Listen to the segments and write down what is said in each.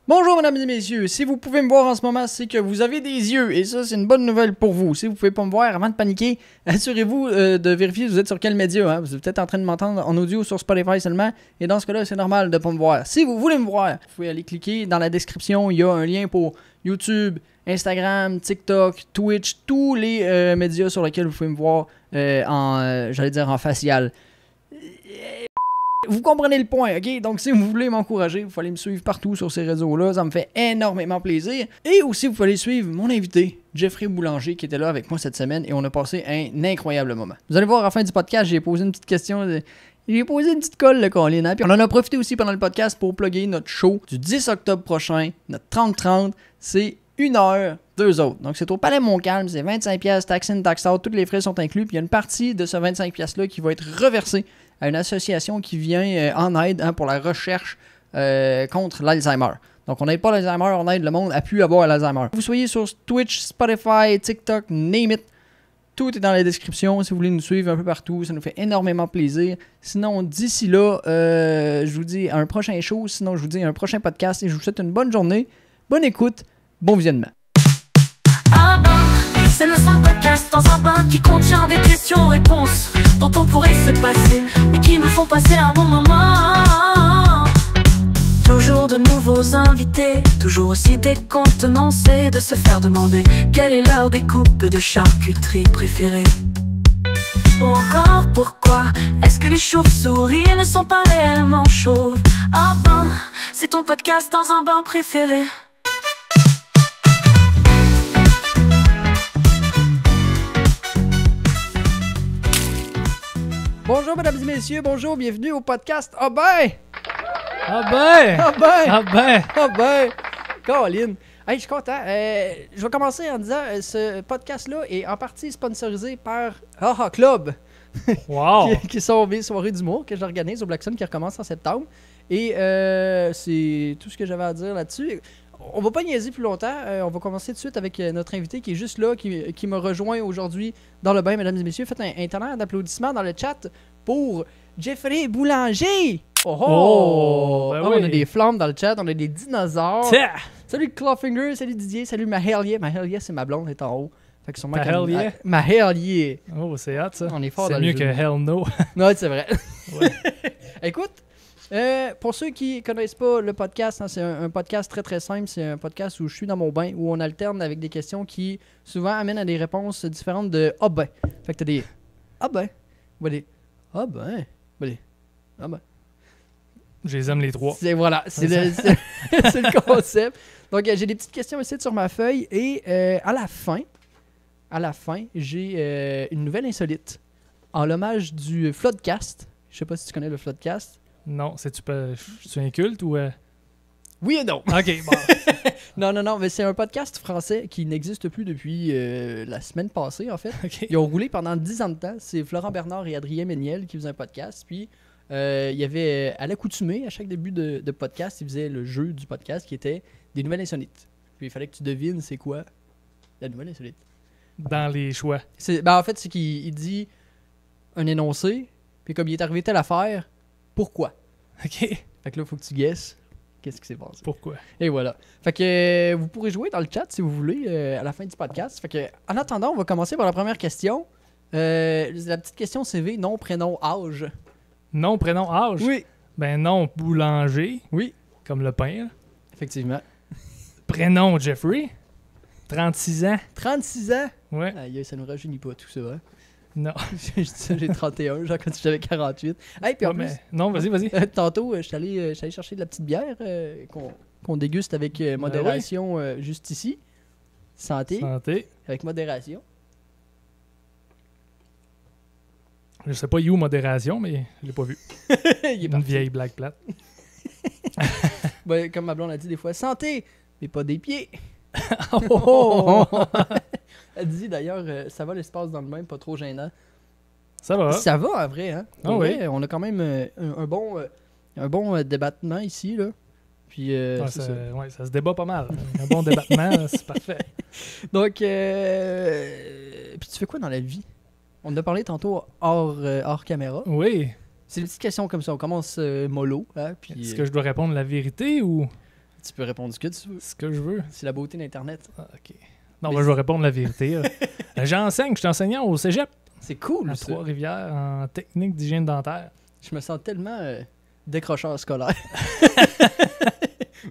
Bonjour mesdames et messieurs, si vous pouvez me voir en ce moment, c'est que vous avez des yeux et ça c'est une bonne nouvelle pour vous. Si vous pouvez pas me voir avant de paniquer, assurez-vous de vérifier vous êtes sur quel média. Vous êtes peut-être en train de m'entendre en audio sur Spotify seulement et dans ce cas-là c'est normal de pas me voir. Si vous voulez me voir, vous pouvez aller cliquer dans la description, il y a un lien pour YouTube, Instagram, TikTok, Twitch, tous les médias sur lesquels vous pouvez me voir en facial. Vous comprenez le point, ok? Donc, si vous voulez m'encourager, vous pouvez me suivre partout sur ces réseaux-là. Ça me fait énormément plaisir. Et aussi, vous pouvez suivre mon invité, Jeffrey Boulanger, qui était là avec moi cette semaine et on a passé un incroyable moment. Vous allez voir, à la fin du podcast, j'ai posé une petite question. J'ai posé une petite colle, le Colin. Hein? Puis on en a profité aussi pendant le podcast pour plugger notre show du 10 octobre prochain, notre 30-30. C'est 1 heure, 2 autres. Donc, c'est au Palais Montcalm, c'est 25$, tax in, tax out, tous les frais sont inclus. Puis il y a une partie de ce 25$-là qui va être reversée à une association qui vient en aide pour la recherche contre l'Alzheimer. Donc, on n'aide pas l'Alzheimer, on aide le monde à plus avoir l'Alzheimer. Vous soyez sur Twitch, Spotify, TikTok, name it. Tout est dans la description. Si vous voulez nous suivre un peu partout, ça nous fait énormément plaisir. Sinon, d'ici là, je vous dis à un prochain show. Sinon, je vous dis à un prochain podcast et je vous souhaite une bonne journée, bonne écoute, bon visionnement. C'est le seul podcast dans un bain qui contient des questions-réponses dont on pourrait se passer, mais qui nous font passer un bon moment. Toujours de nouveaux invités, toujours aussi décontenancés de se faire demander quelle est leur découpe de charcuterie préférée. Ou encore pourquoi est-ce que les chauves-souris ne sont pas réellement chauves? Ah ben, c'est ton podcast dans un bain préféré. Bonjour mesdames et messieurs, bonjour, bienvenue au podcast. Ah ben! Ah ben! Ah ben! Ah ben! Ah ben! Colin! Hey, je suis content. Je vais commencer en disant ce podcast-là est en partie sponsorisé par Haha Club, Wow! qui sont mes soirées d'humour que j'organise au Blackson qui recommence en septembre. Et c'est tout ce que j'avais à dire là-dessus. On va pas niaiser plus longtemps. On va commencer tout de suite avec notre invité qui est juste là, qui me rejoint aujourd'hui dans le bain, mesdames et messieurs. Faites un tonnerre d'applaudissements dans le chat pour Jeffrey Boulanger. Oh, oh! Ben Oh, oui. on a des flammes dans le chat, on a des dinosaures. Tiens! Salut Clawfinger, salut Didier, salut Mahalia. Mahalia, c'est ma blonde, elle est en haut. Fait que sûrement Ta hell yeah? Mahalia. Oh, c'est hot ça. On est fort C'est dans le mieux jeu. que Hell No. Ouais, c'est vrai. Ouais. Écoute, pour ceux qui connaissent pas le podcast, hein, c'est un podcast très très simple. C'est un podcast où je suis dans mon bain, où on alterne avec des questions qui souvent amènent à des réponses différentes de ah ben. Fait que t'as des ah ben, ou des ah ben, ou des ah ben. Je les aime les trois. Voilà, c'est le concept. Donc j'ai des petites questions ici sur ma feuille et à la fin, j'ai une nouvelle insolite en l'hommage du Floodcast. Je sais pas si tu connais le Floodcast. Non, c'est-tu un culte ou... Oui et non. Ok, bon. Non, mais c'est un podcast français qui n'existe plus depuis la semaine passée, en fait. Ok. Ils ont roulé pendant 10 ans de temps. C'est Florent Bernard et Adrien Méniel qui faisaient un podcast. Puis, il y avait, à l'accoutumée, à chaque début de podcast, ils faisaient le jeu du podcast qui était des nouvelles insolites. Puis, il fallait que tu devines c'est quoi la nouvelle insolite. Dans les choix. En fait, c'est qu'il dit un énoncé, puis comme il est arrivé telle affaire, pourquoi? Ok. Fait que là, il faut que tu guesses qu'est-ce qui s'est passé. Pourquoi? Et voilà. Fait que vous pourrez jouer dans le chat si vous voulez à la fin du podcast. Fait que en attendant, on va commencer par la première question. La petite question CV, nom, prénom, âge. Nom, prénom, âge? Oui. Ben non, Boulanger. Oui. Comme le pain, là. Effectivement. Prénom, Jeffrey. 36 ans. 36 ans. Ouais. Aïe, ça nous rajeunit pas tout ça. Hein? Non. Je dis ça, j'ai 31, genre quand j'avais 48. Hey, puis en Ouais, plus, mais... Non, vas-y. tantôt, je suis allé chercher de la petite bière qu'on déguste avec modération juste ici. Santé. Santé. Avec modération. Je sais pas où modération, mais je l'ai pas vu. Il est Une parti. vieille blague plate. Ben, comme ma blonde a dit des fois, santé, mais pas des pieds. Oh! Elle dit d'ailleurs, ça va l'espace dans le même, pas trop gênant. Ça va. Ça va en vrai, hein? Ah Pour oui. vrai, on a quand même un bon débattement ici, là. Puis, Ouais, c'est ça, ça. ouais, ça se débat pas mal. Un bon débattement, c'est parfait. Donc, puis tu fais quoi dans la vie? On en a parlé tantôt hors caméra. Oui. C'est des petites questions comme ça. On commence mollo. Hein, puis, Est-ce que je dois répondre la vérité ou... Tu peux répondre ce que tu veux. Ce que je veux. C'est la beauté d'Internet. Ah, OK. Non, je vais répondre la vérité. J'enseigne, je suis enseignant au cégep C'est cool, à ça. Trois-Rivières en technique d'hygiène dentaire. Je me sens tellement décrocheur scolaire.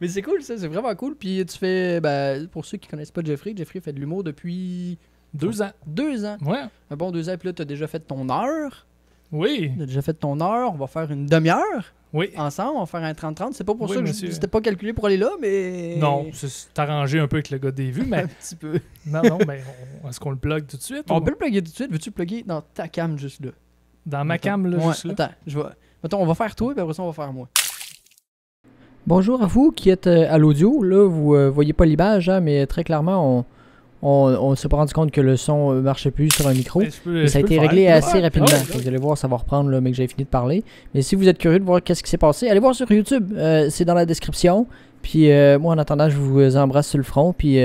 Mais c'est cool, ça. C'est vraiment cool. Puis tu fais... Ben, pour ceux qui connaissent pas Jeffrey fait de l'humour depuis... 2 ans. 2 ans. Ouais. Un bon 2 ans. Puis là, t'as déjà fait ton heure. Oui. T'as déjà fait ton heure. On va faire une demi-heure Oui. ensemble. On va faire un 30-30. C'est pas pour Oui, ça que monsieur. c'était pas calculé pour aller là, mais... Non, c'est arrangé un peu avec le gars des vues, mais Un petit peu. non, mais est-ce qu'on le plug tout de suite? On ou peut le plugger tout de suite. Veux-tu le plugger dans ta cam juste là? Dans ma cam, là, Ouais, juste là? attends, je vais... Mettons, on va faire toi, puis après ça, on va faire moi. Bonjour à vous qui êtes à l'audio. Là, vous voyez pas l'image, hein, mais très clairement, on s'est pas rendu compte que le son marchait plus sur un micro. Ben, Mais ça a été réglé assez rapidement. Vous allez voir, ça va reprendre là, mais que j'ai fini de parler. Mais si vous êtes curieux de voir qu'est-ce qui s'est passé, allez voir sur YouTube. C'est dans la description. Puis moi, en attendant, je vous embrasse sur le front. Puis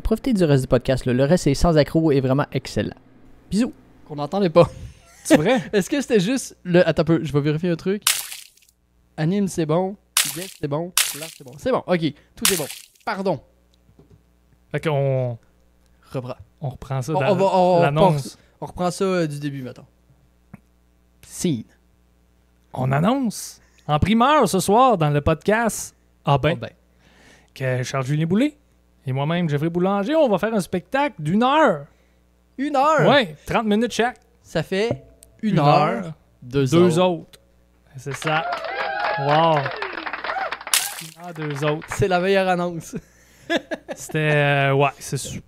profitez du reste du podcast. Là. Le reste est sans accroc et vraiment excellent. Bisous. Qu'on n'entendait pas. C'est vrai? Est-ce que c'était juste le... Attends un peu, je vais vérifier un truc. Anime, c'est bon. Guest, c'est bon. Là, c'est bon. C'est bon, ok. Tout est bon. Pardon. Fait qu'on Reprends. on reprend ça On dans l'annonce. On reprend ça du début, mettons. Scene. On annonce en primeur ce soir dans le podcast Oh ben que Charles-Julien Boulay et moi-même, Jeffrey Boulanger, on va faire un spectacle d'1 heure. 1 heure. Ouais, 30 minutes chaque. Ça fait 1 Une heure. 2 heures. Deux autres. C'est ça. Wow. 1 heure, 2 autres. C'est la meilleure annonce. C'était... ouais, c'est sûr.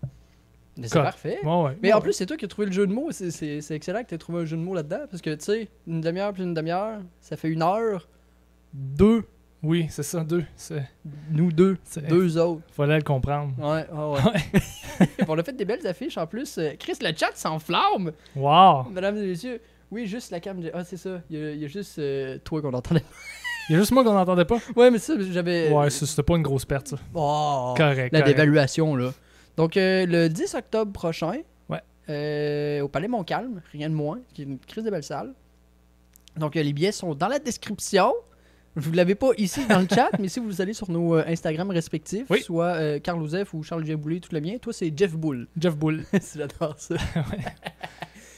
Mais c'est Quoi? parfait. Ouais. Mais en plus, c'est toi qui as trouvé le jeu de mots. C'est excellent que tu aies trouvé un jeu de mots là-dedans. Parce que, tu sais, une demi-heure plus une demi-heure, ça fait 1 heure. 2. Oui, c'est ça, 2. Nous deux. C'est- 2 autres. Fallait le comprendre. Ouais, ouais. On a fait des belles affiches en plus. Chris, le chat s'enflamme. Wow. Mesdames et messieurs. Oui, juste la cam. Ah, c'est ça. Il y a juste toi qu'on entendait. Il y a juste moi qu'on n'entendait pas. Ouais, mais ça, j'avais. Ouais, c'était pas une grosse perte, ça. Oh, Correct. la correct. dévaluation, là. Donc, le 10 octobre prochain, Ouais. au Palais Montcalm, rien de moins, qui est une crise de belle salle. Donc, les billets sont dans la description. Vous ne l'avez pas ici dans le chat, mais si vous allez sur nos Instagram respectifs, Oui. soit Carl Osef ou Charles J. Boulay, tout le bien, toi, c'est Jeff Bull. Jeff Bull. J'adore ça.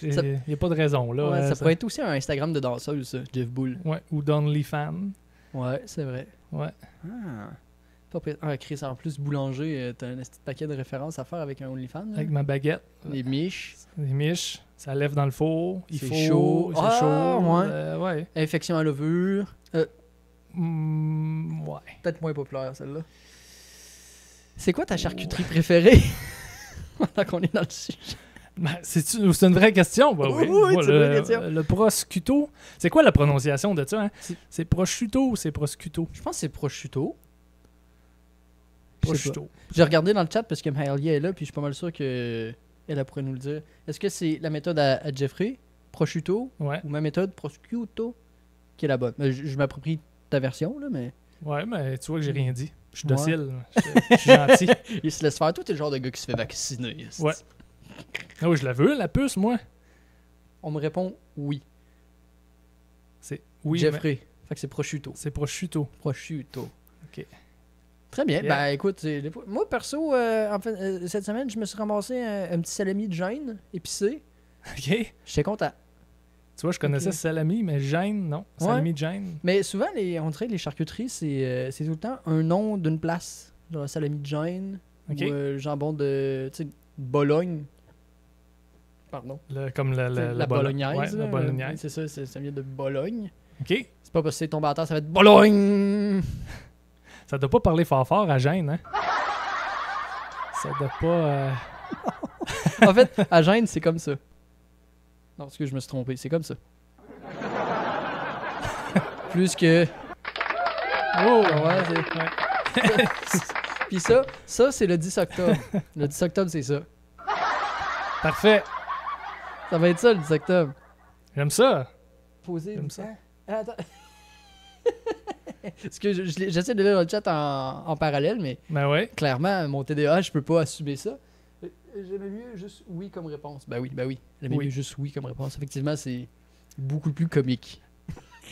Il Ça- n'y a pas de raison, là. Ouais, ça ça. pourrait être aussi un Instagram de danseuse, ça, Jeff Bull. Ouais, ou d'OnlyFans. Ouais, c'est vrai. Ouais. Ah. Pas prêt. Ah, Chris, en plus, Boulanger, t'as un petit paquet de références à faire avec un OnlyFans. là. Avec ma baguette. Les miches. Les miches, ça lève dans le four. Il C'est faut. chaud. C'est Ah, chaud. ouais. Ouais. Infection à levure. Ouais. Peut-être moins populaire, celle-là. C'est quoi ta charcuterie préférée? Pendant qu'on est dans le sujet. Ben, c'est une vraie question. Ben, Oui, oui, oui, Moi, c'est une vraie question. Le prosciutto. C'est quoi la prononciation de ça? Hein? C'est- C'est prosciutto ou c'est prosciutto? Je pense que c'est prosciutto. Je sais pas. Prosciutto. J'ai regardé dans le chat parce que Mahalia est là, puis je suis pas mal sûr que elle pourrait nous le dire. Est-ce que c'est la méthode à Jeffrey, prosciutto, Ouais. ou ma méthode, prosciutto, qui est la bonne? Je m'approprie ta version, là, mais... Ouais, mais tu vois que j'ai rien dit. Je suis Ouais. docile. Je suis gentil. Il se laisse faire. Toi, t'es le genre de gars qui se fait vacciner. esti. Ouais. Ah oui, je la veux, la puce, moi. On me répond oui. C'est oui, mais Jeffrey. Fait que c'est prosciutto. c'est prosciutto. Prosciutto. Ok. Très bien. Yeah. Ben écoute, moi perso, en fait, cette semaine, je me suis ramassé un petit salami de gêne épicé. OK. J'étais content. Tu vois, je connaissais Ok. salami, mais gêne, non. Ouais. Salami de gêne. Mais souvent, on dirait que les charcuteries, c'est tout le temps un nom d'une place. Genre salami de gêne. Ok. Ou jambon de, tu sais, Bologne. Pardon. Comme La bolognaise. Ouais, là, la bolognaise. c'est ça, ça vient de Bologne. OK. C'est pas parce que c'est tombé à terre, ça va être Bologne. Ça doit pas parler fort à gêne, hein? Ça doit pas... En fait, à Gênes, c'est comme ça. Non, parce que je me suis trompé, c'est comme ça. Plus que. Oh! Ouais, c'est. Puis ça c'est le 10 octobre. Le 10 octobre, c'est ça. Parfait. Ça va être ça, le 10 octobre. J'aime ça. Poser. J'aime ça. Ah, attends. Parce que j'essaie de lire le chat en parallèle, mais Ben ouais. clairement, mon TDA, je peux pas assumer ça. J'aimais mieux juste oui comme réponse. Ben oui. J'aimais Oui. mieux juste oui comme réponse. Effectivement, c'est beaucoup plus comique.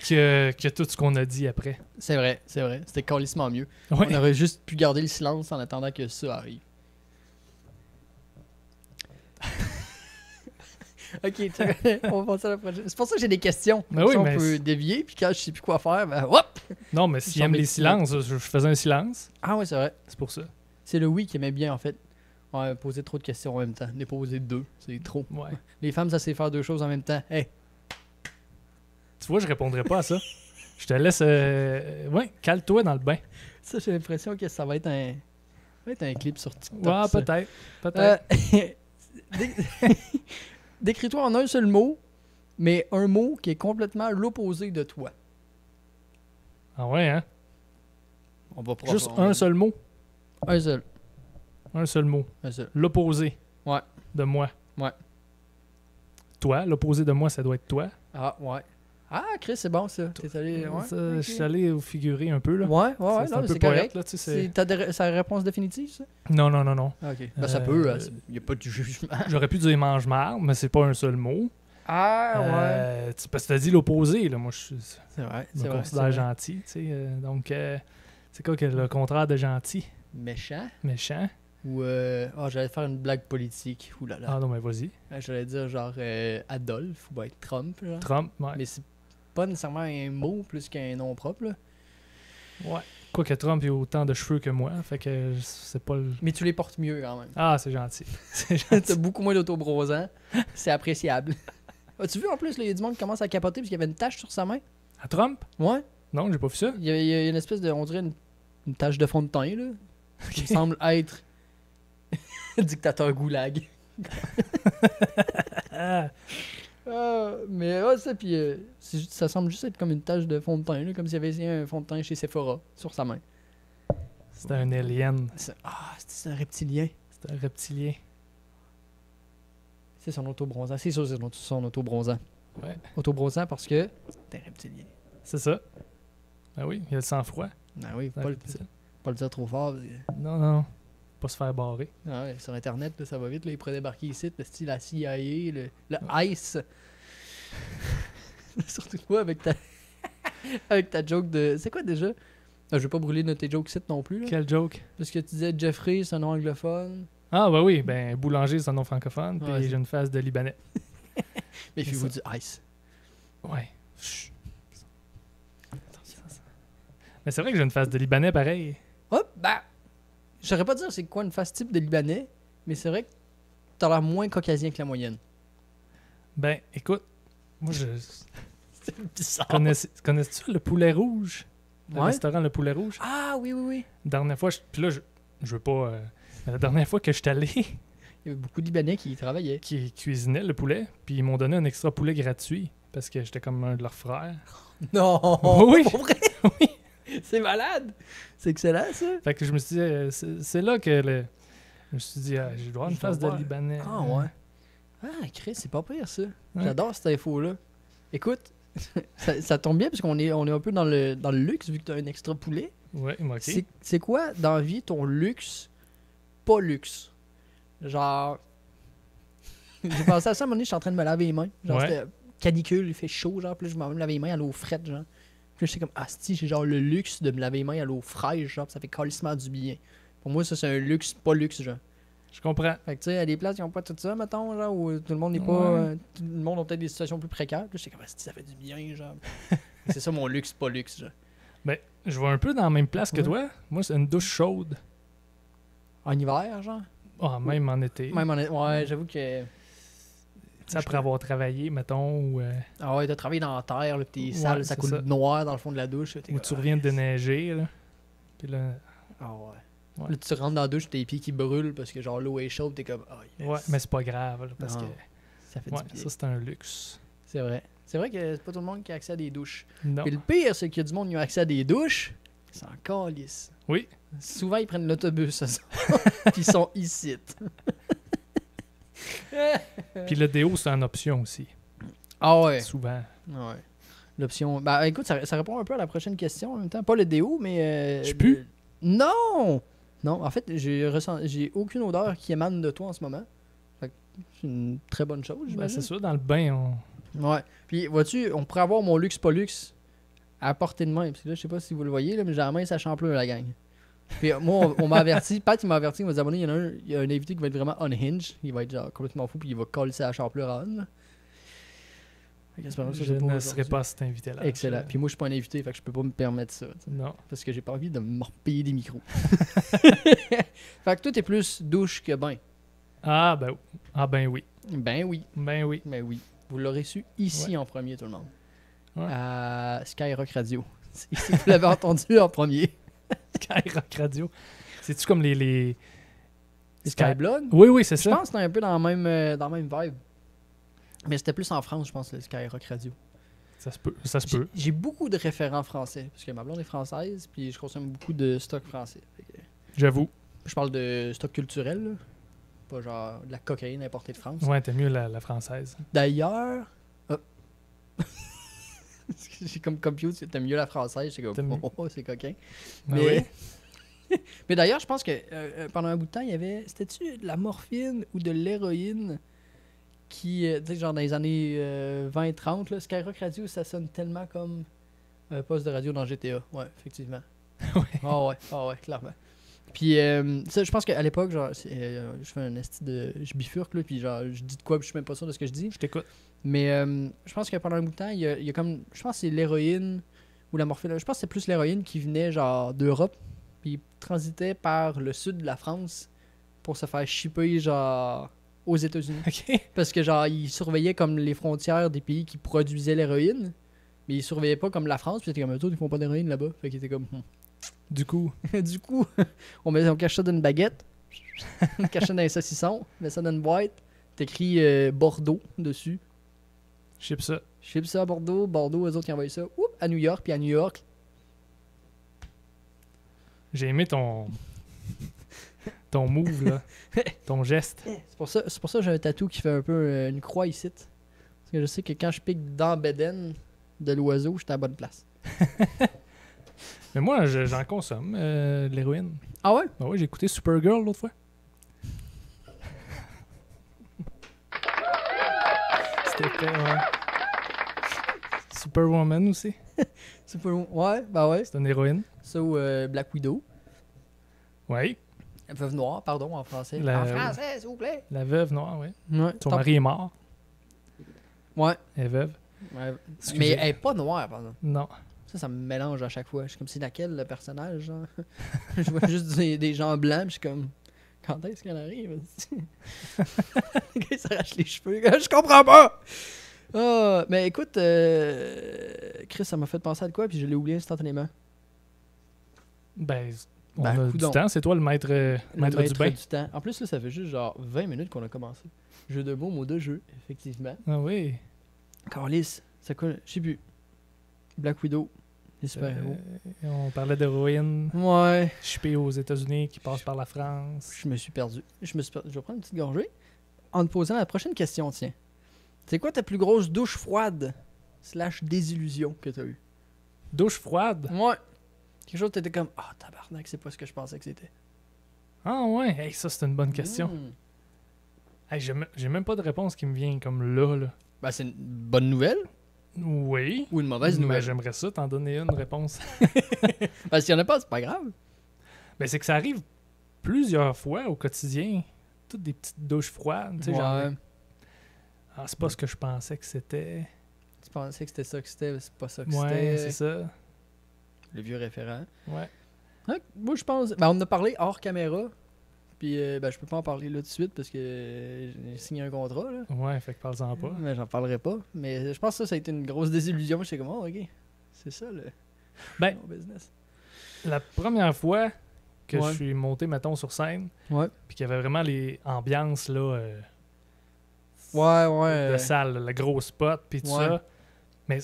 que tout ce qu'on a dit après. C'est vrai. C'était calissement mieux. Ouais. On aurait juste pu garder le silence en attendant que ça arrive. Ok, on va passer à la prochaine. C'est pour ça que j'ai des questions. Ben Comme oui, ça, on mais peut dévier, puis quand je sais plus quoi faire, ben hop! Non, mais s'il J'en aime mets les tout silences, je faisais un silence. Ah ouais, c'est vrai. C'est pour ça. C'est le oui qui aimait bien, en fait. Ouais, poser trop de questions en même temps. Ne poser deux, c'est trop. Ouais. Les femmes, ça sait faire deux choses en même temps. Hey, Tu vois, je répondrais pas à ça. Je te laisse... Ouais, cale-toi dans le bain. ça, j'ai l'impression que ça va être un clip sur TikTok. Ouais, ça. peut-être. Peut-être. Dé- Décris-toi en un seul mot, mais un mot qui est complètement l'opposé de toi. Ah ouais, hein? On va Juste un seul mot. Un seul. Un seul mot. Un seul. L'opposé. Ouais. De moi. Ouais. Toi, l'opposé de moi, ça doit être toi. Ah, ouais. Ah, Chris, c'est bon, ça. T'es allé... Ouais, Ça, ok. Je suis allé au figurer un peu, là. Ouais, C'est non, un mais peu c'est poète, correct. là, tu sais, c'est- C'est ta réponse définitive, ça? Non, non, non, non. Ah, ok. Ben, ça peut, il n'y a pas de jugement. J'aurais pu dire mange-marde, mais c'est pas un seul mot. Ah, ouais. Parce que t'as dit l'opposé, là. Moi, je C'est vrai, me c'est vrai. considère gentil, tu sais. Donc, c'est quoi que le contraire de gentil? Méchant? Méchant? Ou, j'allais faire une blague politique. Ouh là là. Ah non, mais vas-y. J'allais dire genre Adolphe ou ben Trump, genre. Trump, ouais. Mais c'est pas nécessairement un mot plus qu'un nom propre, là. Ouais. Quoique Trump il a autant de cheveux que moi, fait que c'est pas le... Mais tu les portes mieux quand même. Ah, c'est gentil. C'est T'as gentil. beaucoup moins d'autobronzant. C'est appréciable. As-tu vu en plus, là, il y a du monde qui commence à capoter parce qu'il y avait une tache sur sa main? À Trump? Ouais. Non, j'ai pas vu ça. Il y a une espèce de, on dirait une tache de fond de teint, là. Qui semble être dictateur goulag. Ah, Mais ouais, ça, puis ça semble juste être comme une tache de fond de teint, là, comme s'il y avait essayé un fond de teint chez Sephora sur sa main. c'est un alien. C'est un reptilien. C'est un reptilien. C'est son auto-bronzant. C'est sûr, c'est son auto-bronzant. Ouais. Auto-bronzant parce que c'est un reptilien. C'est ça. Ah oui, il y a le sang-froid. Ah oui, C'est un pas reptile. le dire trop fort. Parce que- Non, non. Pas se faire barrer. Ah ouais, sur Internet, là, ça va vite. Là, ils pourraient débarquer ici, le style la CIA, le ICE. Surtout toi avec ta avec ta joke de... C'est quoi déjà? Je vais pas brûler de tes jokes ici non plus. Là, Quel joke. parce que tu disais Jeffrey, c'est un nom anglophone. Ah, bah oui, ben boulanger, c'est un nom francophone, puis Ouais, c'est- j'ai une face de Libanais. Mais C'est vous du ICE. Ouais. Chut. Mais c'est vrai que j'ai une face de Libanais pareil. Hop, bah! Je saurais pas dire c'est quoi une face type de Libanais, mais c'est vrai que t'as l'air moins caucasien que la moyenne. Ben, écoute, moi je... C'est bizarre. Connais-tu le poulet rouge? Le Ouais. restaurant Le Poulet Rouge? Ah oui, oui, oui. Dernière fois, puis là, je veux pas... mais la dernière fois que je suis allé, Il y avait beaucoup de Libanais qui y travaillaient. qui cuisinaient le poulet, puis ils m'ont donné un extra poulet gratuit, parce que j'étais comme un de leurs frères. Non! Oui. Pour vrai? Oui. C'est malade! C'est excellent, ça! Fait que je me suis dit, c'est là que je me suis dit, je dois avoir une Je dois face de voir. Libanais. Ah ouais. Ah, Chris, c'est pas pire, ça. Ouais. J'adore cette info-là. Écoute, ça tombe bien parce qu'on est un peu dans le luxe vu que t'as un extra poulet. Ouais, ok. C'est quoi, dans la vie, ton luxe, pas luxe? Genre... J'ai pensé à ça, à un moment donné, je suis en train de me laver les mains. Genre, Ouais. c'était canicule, il fait chaud, genre, puis là, je m'en vais me laver les mains à l'eau frette, genre. Puis là, j'étais comme, ah, si, j'ai genre le luxe de me laver les mains à l'eau fraîche, genre, puis ça fait calissement du bien. Pour moi, ça, c'est un luxe, pas luxe, genre. Je comprends. Fait que, tu sais, à des places, ils ont pas tout ça, mettons, genre, où tout le monde n'est pas. Ouais. Tout le monde a peut-être des situations plus précaires. Puis là, j'étais comme, ah, si, ça fait du bien, genre. C'est ça mon luxe, pas luxe, genre. Ben, je vais un peu dans la même place que Ouais. toi. Moi, c'est une douche chaude. En hiver, genre. Ah, même en été. Même ouais, j'avoue que. Tu sais, après avoir travaillé, mettons, ou Ah ouais, t'as travaillé dans la terre, là, pis t'es sale, Ouais, ça c'est coule ça. noir dans le fond de la douche. T'es ou comme, tu reviens de déneiger, là. Puis là, Ah ouais. Ouais. Là, tu rentres dans la douche, t'as les pieds qui brûlent parce que genre l'eau est chaude, t'es comme, ah yes. ouais, mais c'est pas grave, là, parce Non. que Ça fait ouais, du bien. ça, c'est un luxe. C'est vrai. C'est vrai que c'est pas tout le monde qui a accès à des douches. Non. Et le pire, c'est qu'il y a du monde qui a accès à des douches, c'est encore lisse. Oui. Souvent, ils prennent l'autobus, ça. Puis ils sont ici. Puis le déo, c'est une option aussi. Ah ouais. Souvent. Ouais. L'option. Bah écoute, ça répond un peu à la prochaine question en même temps. Pas le déo, mais. Je pue? Non! Non, en fait, j'ai aucune odeur qui émane de toi en ce moment. Fait que c'est une très bonne chose, Ben, j'imagine. c'est sûr, dans le bain, Ouais. Puis, vois-tu, on pourrait avoir mon luxe, pas luxe. à portée de main. Parce que là, je sais pas si vous le voyez, là, mais j'ai la main sa champleur, la gang. Puis moi, on m'a averti, Pat, il m'a averti, il m'a dit, abonné, il y a un invité qui va être vraiment unhinged. Il va être genre complètement fou, puis il va coller sa champleur à on. Là. Fait que j'espère que ça, Je c'est pas ne aujourd'hui. serais pas cet invité-là. Excellent. Puis moi, je suis pas un invité, fait que je peux pas me permettre ça. t'sais. Non. Parce que j'ai pas envie de me repayer des micros. Fait que toi, t'es plus douche que bain. Ah ben oui. Ben oui. Ben oui. Ben oui. Vous l'aurez su ici en premier, tout le monde. Ouais. À Skyrock Radio. Si vous l'avez entendu en premier. Skyrock Radio. C'est-tu comme les Skyblog? Oui, c'est Je ça. pense que c'était un peu dans la même vibe. Mais c'était plus en France, je pense, le Skyrock Radio. Ça se peut. J'ai beaucoup de référents français. Parce que ma blonde est française, puis je consomme beaucoup de stock français. Fait que J'avoue. je parle de stock culturel, là. Pas genre de la cocaïne importée de France. Ouais, t'es mieux la française. D'ailleurs. Ah. J'ai comme computer, t'aimes mieux la française, c'est T'aimes comme mieux. oh, c'est coquin. Ben Mais, mais d'ailleurs, je pense que pendant un bout de temps, il y avait. C'était-tu de la morphine ou de l'héroïne qui. Tu sais, genre dans les années 20-30, là, Skyrock Radio, ça sonne tellement comme un poste de radio dans GTA. Ouais, effectivement. Ouais. Ah ouais, clairement. Puis, ça, je pense qu'à l'époque, genre, je fais un esti de. Je bifurque, là, puis genre, je dis de quoi, puis je suis même pas sûr de ce que je dis. Je t'écoute. Mais je pense que pendant un bout de temps, il y a comme. Je pense que c'est l'héroïne ou la morphine. Je pense que c'est plus l'héroïne qui venait, genre, d'Europe, puis transitait par le sud de la France pour se faire shipper, genre, aux États-Unis. OK. Parce que, genre, ils surveillaient comme les frontières des pays qui produisaient l'héroïne, mais ils surveillaient pas comme la France, puis c'était comme eux autres, ils font pas d'héroïne là-bas. Fait qu'ils étaient comme. Du coup, Du coup, on cache ça dans une baguette, on cache ça dans un saucisson, on met ça dans une boîte, t'écris Bordeaux dessus. ship ça. Je ship ça à Bordeaux, eux autres qui envoient ça à New York, puis à New York. J'ai aimé ton move, là. Ton geste. C'est pour ça que j'ai un tatou qui fait un peu une croix ici. Parce que je sais que quand je pique dans Beden de l'oiseau, j'étais à la bonne place. Mais moi, j'en consomme, de l'héroïne. Ah ouais? Ah ouais, j'ai écouté Supergirl l'autre fois. C'était ouais. Superwoman aussi. C'est pas long. Ouais, bah ouais. C'est une héroïne. Ça ou Black Widow. Oui. Veuve noire, pardon, en français. La- En français, s'il vous plaît. La veuve noire, oui. Ouais. Son mari est mort. Ouais. Elle est veuve. Ouais. Excusez. Mais elle est pas noire, pardon. Non. Ça me mélange à chaque fois. Je suis comme, c'est laquelle le personnage, genre? Je vois juste des gens blancs, puis je suis comme, quand est-ce qu'elle arrive? Le gars, il s'arrache les cheveux. Je comprends pas! Ah, mais écoute, Chris, ça m'a fait penser à de quoi, puis je l'ai oublié instantanément. Ben, on Ben, a coudonc. du temps. C'est toi le maître du bain. du temps. En plus, là, ça fait juste genre 20 minutes qu'on a commencé. Jeu de mots, mot de jeu, effectivement. Ah oui. Carlis, c'est quoi? Je sais plus. Black Widow, les super-héros. On parlait d'héroïne. Ouais. Shippée aux États-Unis qui passe par la France. Je me suis perdu. Je vais prendre une petite gorgée. En te posant la prochaine question, tiens. C'est quoi ta plus grosse douche froide / désillusion que t'as eu? Douche froide. Ouais. Quelque chose où t'étais comme, ah, tabarnak, c'est pas ce que je pensais que c'était. Ah ouais. Hey, ça, c'est une bonne question. Mm. Hey, j'ai même pas de réponse qui me vient comme là. Ben, c'est une bonne nouvelle Oui. ou une mauvaise Mais nouvelle? j'aimerais ça t'en donner une réponse. Ben, s'il y en a pas, c'est pas grave. Ben, c'est que ça arrive plusieurs fois au quotidien. Toutes des petites douches froides. Tu sais, genre, ah, c'est pas ce que je pensais que c'était. Tu pensais que c'était ça que c'était, c'est pas ça que Ouais, c'était. c'est ça. Le vieux référent. Ouais. Ouais, moi, je pense. Ben, on en a parlé hors caméra. Puis, ben, je peux pas en parler là tout de suite parce que j'ai signé un contrat, là. Ouais, fait que parle-en pas. Mais j'en parlerai pas. Mais je pense que ça a été une grosse désillusion. J'étais comme, oh, ok. C'est ça, le Ben, mon business. la première fois que Ouais. je suis monté, mettons, sur scène, Ouais. puis qu'il y avait vraiment les ambiances, là, Ouais. de salle, là, le gros spot, puis tout Ouais. ça. Mais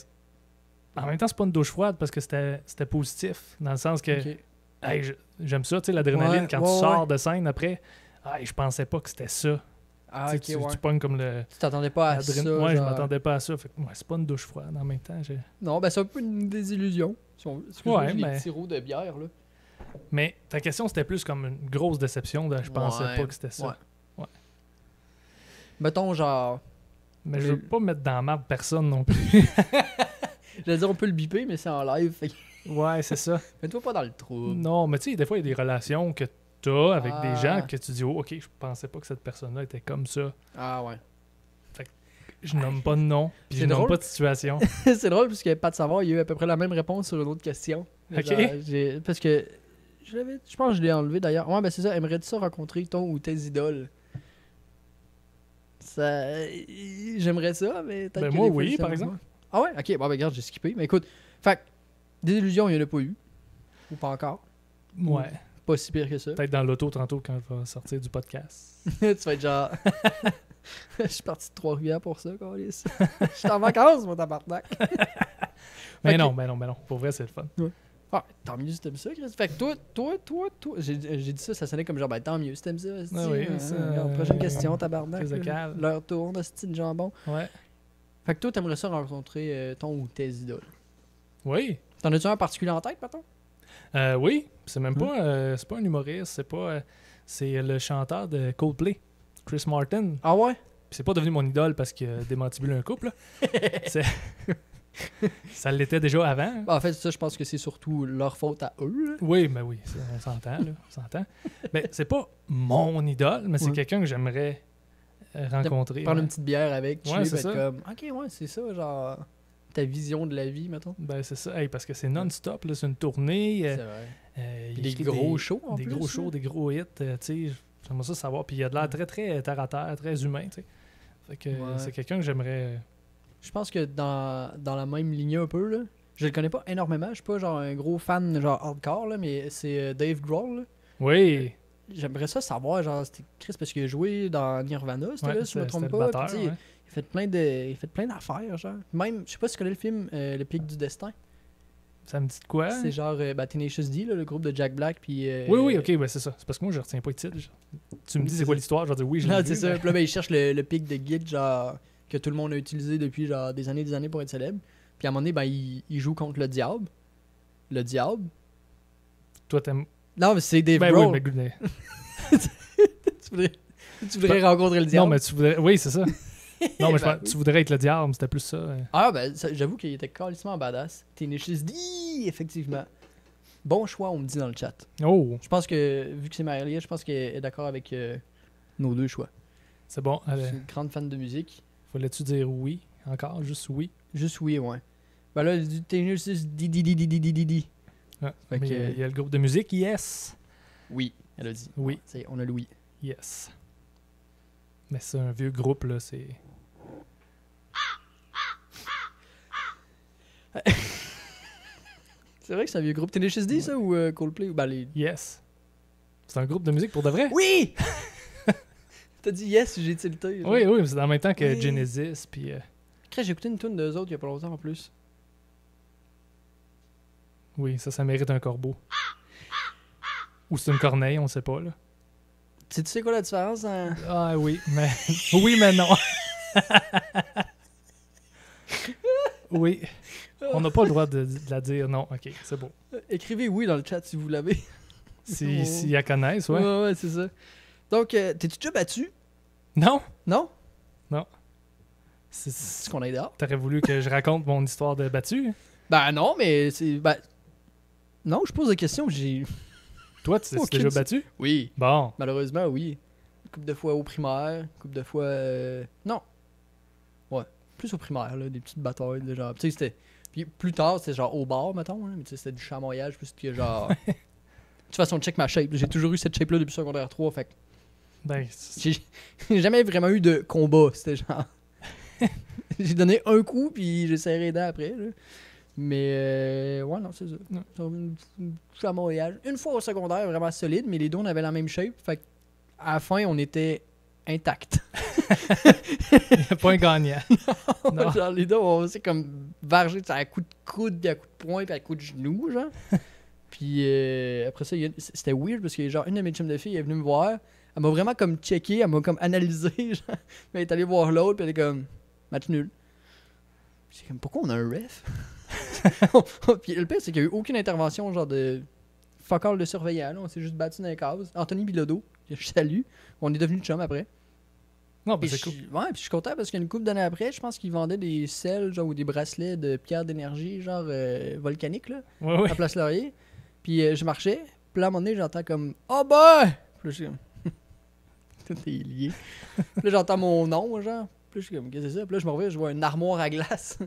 en même temps, c'est pas une douche froide parce que c'était positif, dans le sens que Ok. hey, j'aime ça, tu sais, l'adrénaline Ouais, quand ouais, tu sors ouais. de scène après. Hey, je pensais pas que c'était ça. Ah, Tu ok, sais, ouais. tu pognes comme le. Tu t'attendais pas à ça. Ouais, je genre. m'attendais pas à ça. Fait que, ouais, c'est pas une douche froide en même temps. Non, ben, c'est un peu une désillusion. Si on veut. Excuse-moi, Ouais, j'ai mais- les petits rots de bière, là. Mais ta question, c'était plus comme une grosse déception de je pensais Ouais, pas que c'était ça. ouais. Mettons, genre. Mais je veux pas mettre dans la marde personne non plus. J'allais dire, on peut le biper, mais c'est en live. Fait que Ouais, c'est ça. mets-toi pas dans le trou. Non, mais tu sais, des fois, il y a des relations que t'as avec des gens Ah. que tu dis, oh, ok, je pensais pas que cette personne-là était comme ça. Ah ouais. Je nomme pas de nom, puis C'est je nomme drôle. pas de situation. C'est drôle, parce que pas de savoir, il y a eu à peu près la même réponse sur une autre question. Ok. Genre, parce que je pense que je l'ai enlevé d'ailleurs. Ouais, ben c'est ça. Aimerais-tu ça rencontrer ton ou tes idoles? Ça... J'aimerais ça, mais peut-être Ben que moi, des fois, oui, ça par me- exemple. Ah ouais? Ok, bon, ben regarde, j'ai skippé. Mais écoute, fait que, des illusions, il n'y en a pas eu. Ou pas encore. Ouais. Pas si pire que ça. Peut-être dans l'auto tantôt quand je vais sortir du podcast. Tu vas être genre... Je suis parti de Trois-Rivières pour ça, Carlis. Je suis en vacances, mon tabarnak. Mais Ok. non, mais non, mais non. Pour vrai, c'est le fun. Ah, tant mieux si t'aimes ça, Chris. Fait que toi, j'ai dit ça, ça sonnait comme genre, ben tant mieux si t'aimes ça. esti. Ah oui, ça, Regarde, prochaine question, tabarnak. prise de cale. Leur tourne, de style jambon. Ouais. Fait que toi, t'aimerais ça rencontrer ton ou tes idoles. Oui. T'en as-tu un particulier en tête, mettons? Oui. C'est même pas, c'est pas un humoriste, c'est pas. C'est le chanteur de Coldplay, Chris Martin. Ah ouais? Puis c'est pas devenu mon idole parce qu'il a démantibulé un couple. Là. C'est- Ça l'était déjà avant. En fait, ça, je pense que c'est surtout leur faute à eux. là. Oui, mais oui, on s'entend, là. On s'entend. Mais c'est pas mon idole, mais c'est Ouais. quelqu'un que j'aimerais rencontrer. Prendre ouais. une petite bière avec, Ouais, chiller, c'est puis être ça. comme, ok, ouais, c'est ça, genre, ta vision de la vie, mettons. Ben, c'est ça. Hey, parce que c'est non-stop, là. C'est une tournée. C'est vrai. Il Puis des écrit gros shows, en des plus. gros shows, là. des gros hits. Tu sais, j'aimerais ça savoir. Puis il a de l'air très, très terre à terre, très humain, tu sais. Fait que Ouais. c'est quelqu'un que j'aimerais. Je pense que dans la même lignée un peu, là, je le connais pas énormément, je suis pas genre un gros fan genre hardcore, là, mais c'est Dave Grohl. Là. Oui. J'aimerais ça savoir, genre, c'était Chris parce qu'il a joué dans Nirvana, c'était Ouais, là, si je me c'était trompe le pas. batteur, puis tu sais, ouais. il fait plein d'affaires, genre. Même, je sais pas si tu connais le film Le Pic du Destin. Ça me dit de quoi? C'est genre Tenacious D, là, le groupe de Jack Black, puis... Oui, oui, ok, ben c'est ça. C'est parce que moi, je retiens pas le titre. Tu me dis c'est quoi l'histoire, je vais dire oui, je l'ai Non, vu, c'est ça. mais- Puis là, ben, il cherche le pic de guide, genre, que tout le monde a utilisé depuis, genre, des années pour être célèbre. Puis à un moment donné, ben, il joue contre le diable. Le diable. Toi, t'aimes. Non, mais c'est Dave Ben Grohl. oui, mais. Tu voudrais rencontrer le diable. Non, mais tu voudrais. Oui, c'est ça. Non, mais je Ben pense tu voudrais être le diable, c'était plus ça. Ah, ben, j'avoue qu'il était calissement badass. Tenacious D, effectivement. Bon choix, on me dit dans le chat. Oh, Je pense que, vu que c'est Marie-Lia, je pense qu'elle est d'accord avec nos deux choix. c'est bon. Je Allez. suis une grande fan de musique. Fallait-tu dire oui encore, juste oui? Juste oui, ouais. Ben là, du Tenacious D. Ah, Fait mais que- il y a le groupe de musique, yes. Oui, elle a dit. Oui. C'est, on a le oui. Yes. Mais c'est un vieux groupe, là, c'est. C'est vrai que c'est un vieux groupe Tenacious D, ça, ou Coldplay? Ben, les... Yes. C'est un groupe de musique pour de vrai? Oui! T'as dit yes, j'ai tilté. genre. Oui, oui, mais c'est en même temps que Oui. Genesis, puis. Crée, j'ai écouté une tune d'eux autres il y a pas longtemps en plus. Oui, ça mérite un corbeau. Ou c'est une corneille, on sait pas, là. Tu sais quoi la différence? Hein? Ah oui, mais. Oui, mais non. Oui. On n'a pas le droit de la dire, non. Ok, c'est bon. Écrivez oui dans le chat si vous l'avez. Si la connaissent, ouais. Ouais, c'est ça. Donc, t'es-tu déjà battu? Non? Non? C'est- C'est ce qu'on a dehors? T'aurais voulu que je raconte mon histoire de battu? Ben non, mais c'est... Ben... Non, je pose des questions, j'ai... Toi, tu t'es Aucune- déjà battu? Oui. Bon. Malheureusement, oui. Une couple de fois au primaire, une couple de fois... Non. Ouais. Plus au primaire, là, des petites batailles de genre... Tu sais, c'était... Puis plus tard, c'était genre au bar, mettons, hein, mais tu sais, c'était du chamoyage, plus que genre... De toute façon, check ma shape. J'ai toujours eu cette shape-là depuis secondaire 3, fait que Ben, j'ai jamais vraiment eu de combat. C'était genre... j'ai donné un coup, puis j'ai serré les dents après, là. Mais ouais, non, c'est ça. Non. C'est un chamoyage. Une fois au secondaire, vraiment solide, mais les deux, on avait la même shape. Fait que à la fin, on était intacts. il n'y a pas un gagnant. Non. Genre, les deux, on s'est comme vargé à coups de coude, puis à coups de poing, puis à coups de genoux, genre. Puis après ça, c'était weird parce que genre une de mes chums de filles est venue me voir. Elle m'a vraiment comme checké, elle m'a comme analysé, genre. Mais elle est allée voir l'autre, puis elle est comme match nul. C'est comme pourquoi on a un ref? Puis le pire, c'est qu'il n'y a eu aucune intervention, genre de fuck all de surveillant. Là. On s'est juste battu dans les cases. Anthony Bilodeau, que je salue. On est devenus chum après. Non, ben Puis c'est cool. ouais, puis je suis content parce qu'une couple d'années après, je pense qu'ils vendaient des sels genre, ou des bracelets de pierre d'énergie, genre volcanique, là, Ouais, ouais. à Place Laurier. Puis je marchais, puis là, à un moment donné, j'entends comme « Oh ben! » Puis là, je suis comme... Tout est lié. Puis là, j'entends mon nom, genre. Puis là, je suis comme « Qu'est-ce que c'est ça? » Puis là, je me reviens, je vois une armoire à glace.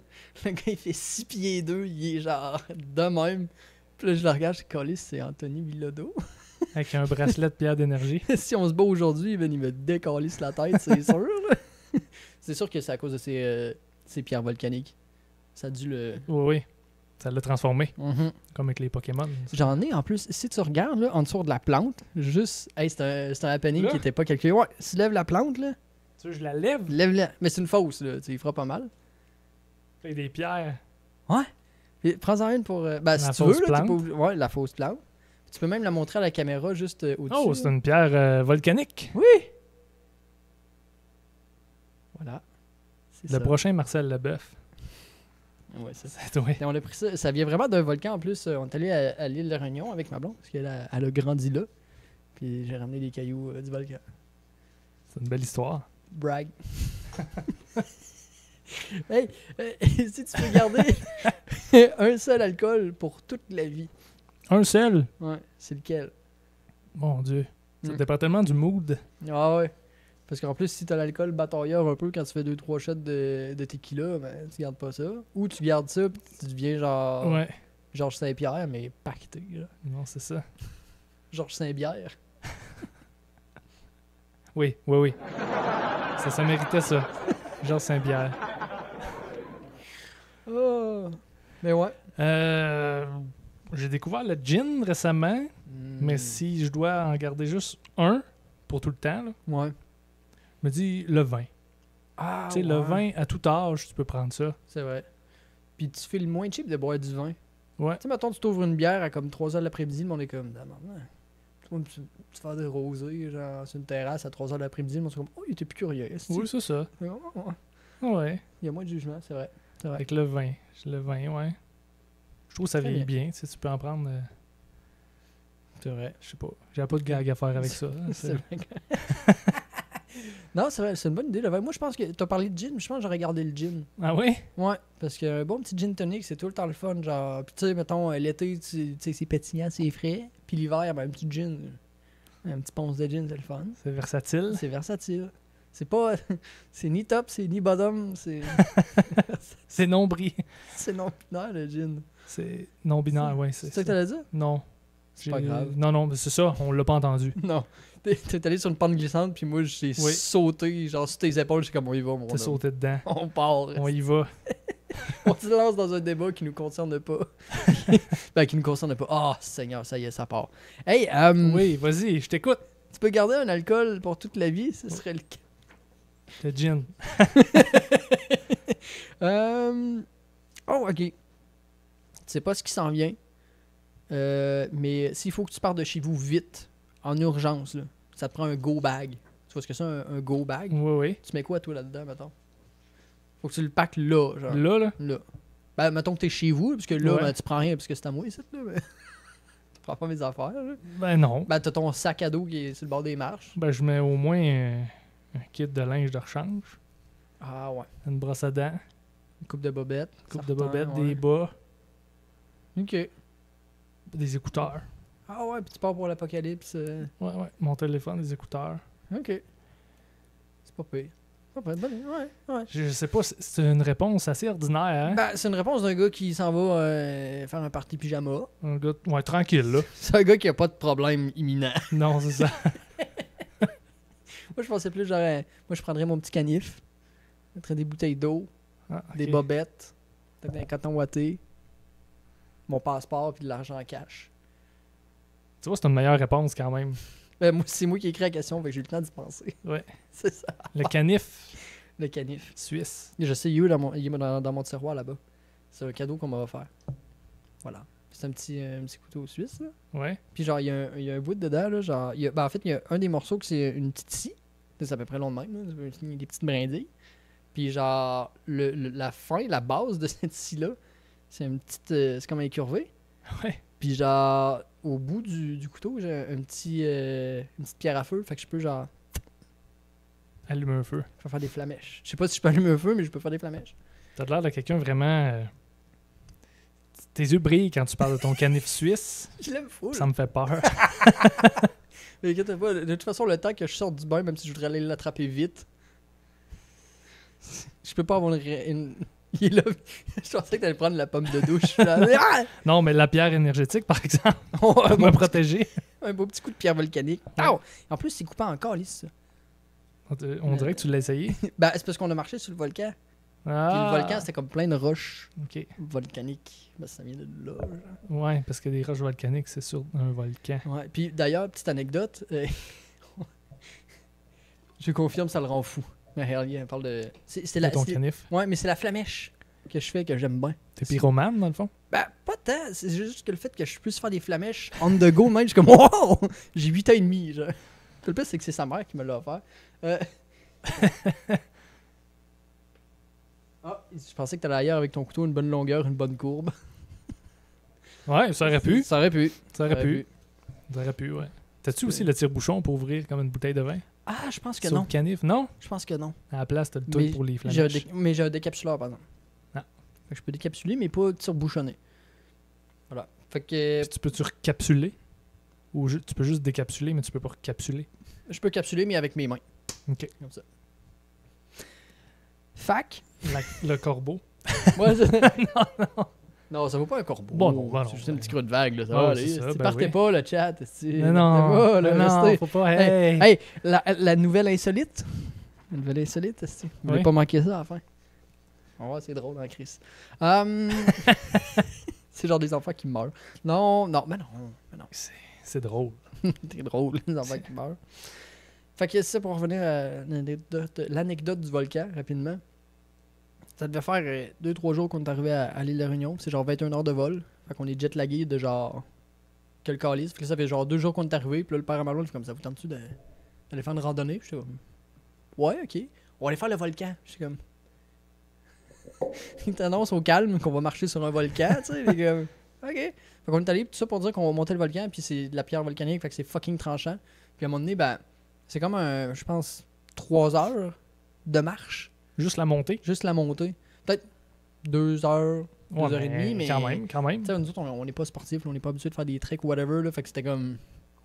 Le gars, il fait 6 pieds 2, il est genre de même. Puis là, je le regarde, je suis collé, c'est Anthony Bilodeau. Avec un bracelet de pierre d'énergie. Si on se bat aujourd'hui, ben, il me décalisse la tête, c'est sûr. Là. C'est sûr que c'est à cause de ces pierres volcaniques. Ça a dû le... Oui, oui. Ça l'a transformé, Mhm. comme avec les Pokémon. J'en ai en plus, si tu regardes là, en dessous de la plante, juste, hey, c'est un happening Là? qui était pas calculé. Ouais, si tu lèves la plante, là, Tu veux que je la lève? lève-la. Mais c'est une fausse, là, tu sais, il fera pas mal. Fait des pierres. Et prends-en une pour. Ben, si La tu veux, fausse là, t'es plante? pas obligé- ouais, la fausse plante. Tu peux même la montrer à la caméra juste au-dessus. Oh, c'est là. une pierre volcanique. Oui! Voilà. C'est Le ça. prochain Marcel Leboeuf. Ouais, c'est ça. C'est toi. Et on a pris ça. Ça vient vraiment d'un volcan en plus. On est allé à l'île de Réunion avec ma blonde, parce elle a grandi là. Puis j'ai ramené des cailloux du volcan. C'est une belle histoire. Brag. Hey, si tu peux garder un seul alcool pour toute la vie, Un seul. ouais, c'est lequel? Mon Dieu. C'est Mm. le département du mood. Ah ouais. Parce qu'en plus, si t'as l'alcool batailleur un peu quand tu fais 2-3 shots de tequila, ben tu gardes pas ça. Ou tu gardes ça pis tu deviens genre Ouais. Georges Saint-Pierre, mais pacté. Là. Non, c'est ça. Georges Saint-Bière. Oui, oui, oui. Ça méritait ça. Georges Saint-Pierre. Oh. Mais ouais. J'ai découvert le gin récemment, mais si je dois en garder juste un pour tout le temps, là, Ouais. je me dis le vin. Ah, Tu sais, le vin, à tout âge, tu peux prendre ça. C'est vrai. Puis tu fais le moins cheap de boire du vin. Ouais. Tu sais, mettons, tu t'ouvres une bière à comme 3h de l'après-midi, le monde est comme, ah, maman. Tu fais des rosés, genre, sur une terrasse à 3h de l'après-midi, le monde est comme, oh, il était plus curieux. est-ce que Oui, c'est ça. tu- Oh, oh, oh. Ouais. Il y a moins de jugement, c'est vrai. C'est vrai. Avec le vin. Le vin, ouais. Je trouve que ça Très vieillit bien. Tu sais, tu peux en prendre. C'est vrai. Je sais pas. J'ai pas de gag à faire avec ça. hein, C'est c'est- vrai. Non, c'est vrai, c'est une bonne idée. Le vin. Moi, je pense que t'as parlé de gin, je pense que j'aurais gardé le gin. Ah oui? Ouais, parce qu'un bon petit gin tonic, c'est tout le temps le fun. Genre, puis tu sais, mettons, l'été, tu sais, c'est pétillant, c'est frais. Puis l'hiver, ben, un petit gin, un petit ponce de gin, c'est le fun. C'est versatile. C'est versatile. C'est pas. C'est ni top, c'est ni bottom, c'est. C'est non-bri. C'est non-binaire, le gin. C'est non-binaire, ouais. C'est ça que t'allais dire? Non. C'est pas J'ai- grave. Non, non, mais c'est ça. On l'a pas entendu. Non. T'es allé sur une pente glissante, puis moi, j'ai Oui. sauté, genre, sur tes épaules, je suis comme, on y va, mon T'es homme. sauté dedans. On part. On y va. On se lance dans un débat qui nous concerne pas. Ben, qui nous concerne pas. Ah, Seigneur, ça y est, ça part. Hey, Oui, vas-y, je t'écoute. tu peux garder un alcool pour toute la vie, ce serait le cas. Le gin. Oh, ok. Tu sais pas ce qui s'en vient. Mais s'il faut que tu partes de chez vous vite, en urgence, là, ça te prend un go bag. Tu vois ce que c'est un go bag? Oui, oui. Tu mets quoi, toi, là-dedans, mettons? Faut que tu le packes là, genre. Là. Là. Ben, mettons que t'es chez vous, parce que là, Ouais. ben, tu prends rien, parce que c'est à moi, ici, là. Mais... tu prends pas mes affaires, là. Ben non. Ben, t'as ton sac à dos qui est sur le bord des marches. Ben je mets au moins un kit de linge de rechange, Ah, ouais. une brosse à dents, Une coupe de bobettes. coupe de certain, bobettes, ouais. des bas, Ok. des écouteurs. Ah, ouais, puis tu pars pour l'apocalypse. Ouais, ouais. Mon téléphone, des écouteurs. Ok. C'est pas pire. Pas pire. Ouais, ouais. Je sais pas, c'est une réponse assez ordinaire, hein? Ben, c'est une réponse d'un gars qui s'en va faire un party pyjama. Un gars, ouais, tranquille, là. C'est un gars qui a pas de problème imminent. Non, c'est ça. Moi, je pensais plus, genre, moi, je prendrais mon petit canif. Je mettrais des bouteilles d'eau, Ah, ok. des bobettes, peut-être un coton ouaté, mon passeport, puis de l'argent en cash. Tu vois, c'est une meilleure réponse quand même. Ben, moi, c'est moi qui ai écrit la question, fait que j'ai eu le temps d'y penser. Ouais. C'est ça, Le canif le canif. suisse. Je sais, il est dans mon tiroir là-bas. C'est un cadeau qu'on m'a offert. Voilà. C'est un petit couteau suisse, là. Ouais. Puis genre, il y a un bout dedans, là, genre, en fait, il y a un des morceaux que c'est une petite scie. C'est à peu près long de même, là, c'est des petites brindilles. Puis genre, la fin, la base de cette scie-là, c'est une petite, c'est comme incurvé. Ouais. Puis genre, au bout du couteau, j'ai une petite pierre à feu, fait que je peux genre... Allumer un feu. Je peux faire des flamèches. Je sais pas si je peux allumer un feu, mais je peux faire des flamèches. T'as l'air de quelqu'un vraiment... tes yeux brillent quand tu parles de ton canif suisse. Je l'aime fou. Ça me fait peur. Mais inquiète pas, de toute façon, le temps que je sorte du bain, même si je voudrais aller l'attraper vite, je peux pas avoir une... Il est là. Je pensais que t'allais prendre la pomme de douche. Non, mais la pierre énergétique, par exemple, un, pour me beau protéger. un beau petit coup de pierre volcanique. Ouais. Pow! En plus, c'est coupé en calice, ça. On dirait que tu l'as essayé. Ben, c'est parce qu'on a marché sur le volcan. Puis le volcan, c'était comme plein de roches OK. volcaniques. Ben, ça vient de là. Genre. Ouais, parce que des roches volcaniques, c'est sur un volcan. Ouais. Puis d'ailleurs, petite anecdote. Je confirme, ça le rend fou. Mais regarde, on parle de. C'est la. Ton c'est- canif. Ouais, mais c'est la flamèche que je fais que j'aime bien. T'es pyromane, dans le fond? Ben, pas tant. C'est juste que le fait que je puisse faire des flamèches on the go, même, je suis comme, wow! J'ai 8 ans et demi, genre. Le pire, c'est que c'est sa mère qui me l'a offert. Ah, je pensais que t'allais ailleurs avec ton couteau, une bonne longueur, une bonne courbe. Ouais, ça aurait pu. Ça aurait pu. Ça aurait pu. Ça aurait pu, ouais. T'as-tu aussi le tire-bouchon pour ouvrir comme une bouteille de vin? Ah, je pense que Sur non. le canif? Non? Je pense que non. À la place, t'as le Mais tout pour les J'ai un flamèches. mais j'ai un décapsuleur, par exemple. Ah. Fait que je peux décapsuler, mais pas tire-bouchonner. Voilà. Fait que Puis tu peux-tu recapsuler? Ou tu peux juste décapsuler, mais tu peux pas recapsuler? je peux capsuler, mais avec mes mains. OK. Comme ça. Fac. Le corbeau. Ouais, non, ça vaut pas un corbeau. Bon, non, c'est juste ben- un petit creux de vague, là. Ça Ouais, va c'est aller. ça, Si ben partez oui. pas, le chat. Mais non, là, mais non, restez. faut pas... Hey, Hey! la nouvelle insolite. La nouvelle insolite, esti. Vous voulez Oui. pas manquer ça à la fin. On va voir, c'est drôle, hein, Chris. C'est genre des enfants qui meurent. Non, mais non. C'est drôle. C'est drôle, les enfants qui meurent. Fait que c'est ça pour revenir à l'anecdote du volcan, rapidement. Ça devait faire 2-3 jours qu'on est arrivé à l'île de la Réunion. C'est genre 21 heures de vol. Fait qu'on est jet-lagué de genre... Quel calice. Fait que ça fait genre 2 jours qu'on est arrivé. Puis là, le père à Marlon, il fait comme ça. Vous tentez-tu d'aller faire une randonnée? Puis j'étais comme... Ouais, ok. On va aller faire le volcan. J'étais comme... Il t'annonce au calme qu'on va marcher sur un volcan, tu sais. Puis comme... Ok. Fait qu'on est allé, tout ça pour dire qu'on va monter le volcan. Puis c'est de la pierre volcanique. Fait que c'est fucking tranchant. Puis à un moment donné, ben... C'est comme un... Je pense... 3 heures de marche. Juste la montée? Juste la montée. Peut-être 2 heures, 2 heures et demie, mais... Quand même. Tu sais, nous autres, on n'est pas sportifs, là, on n'est pas habitué de faire des treks ou whatever, là, fait que c'était comme...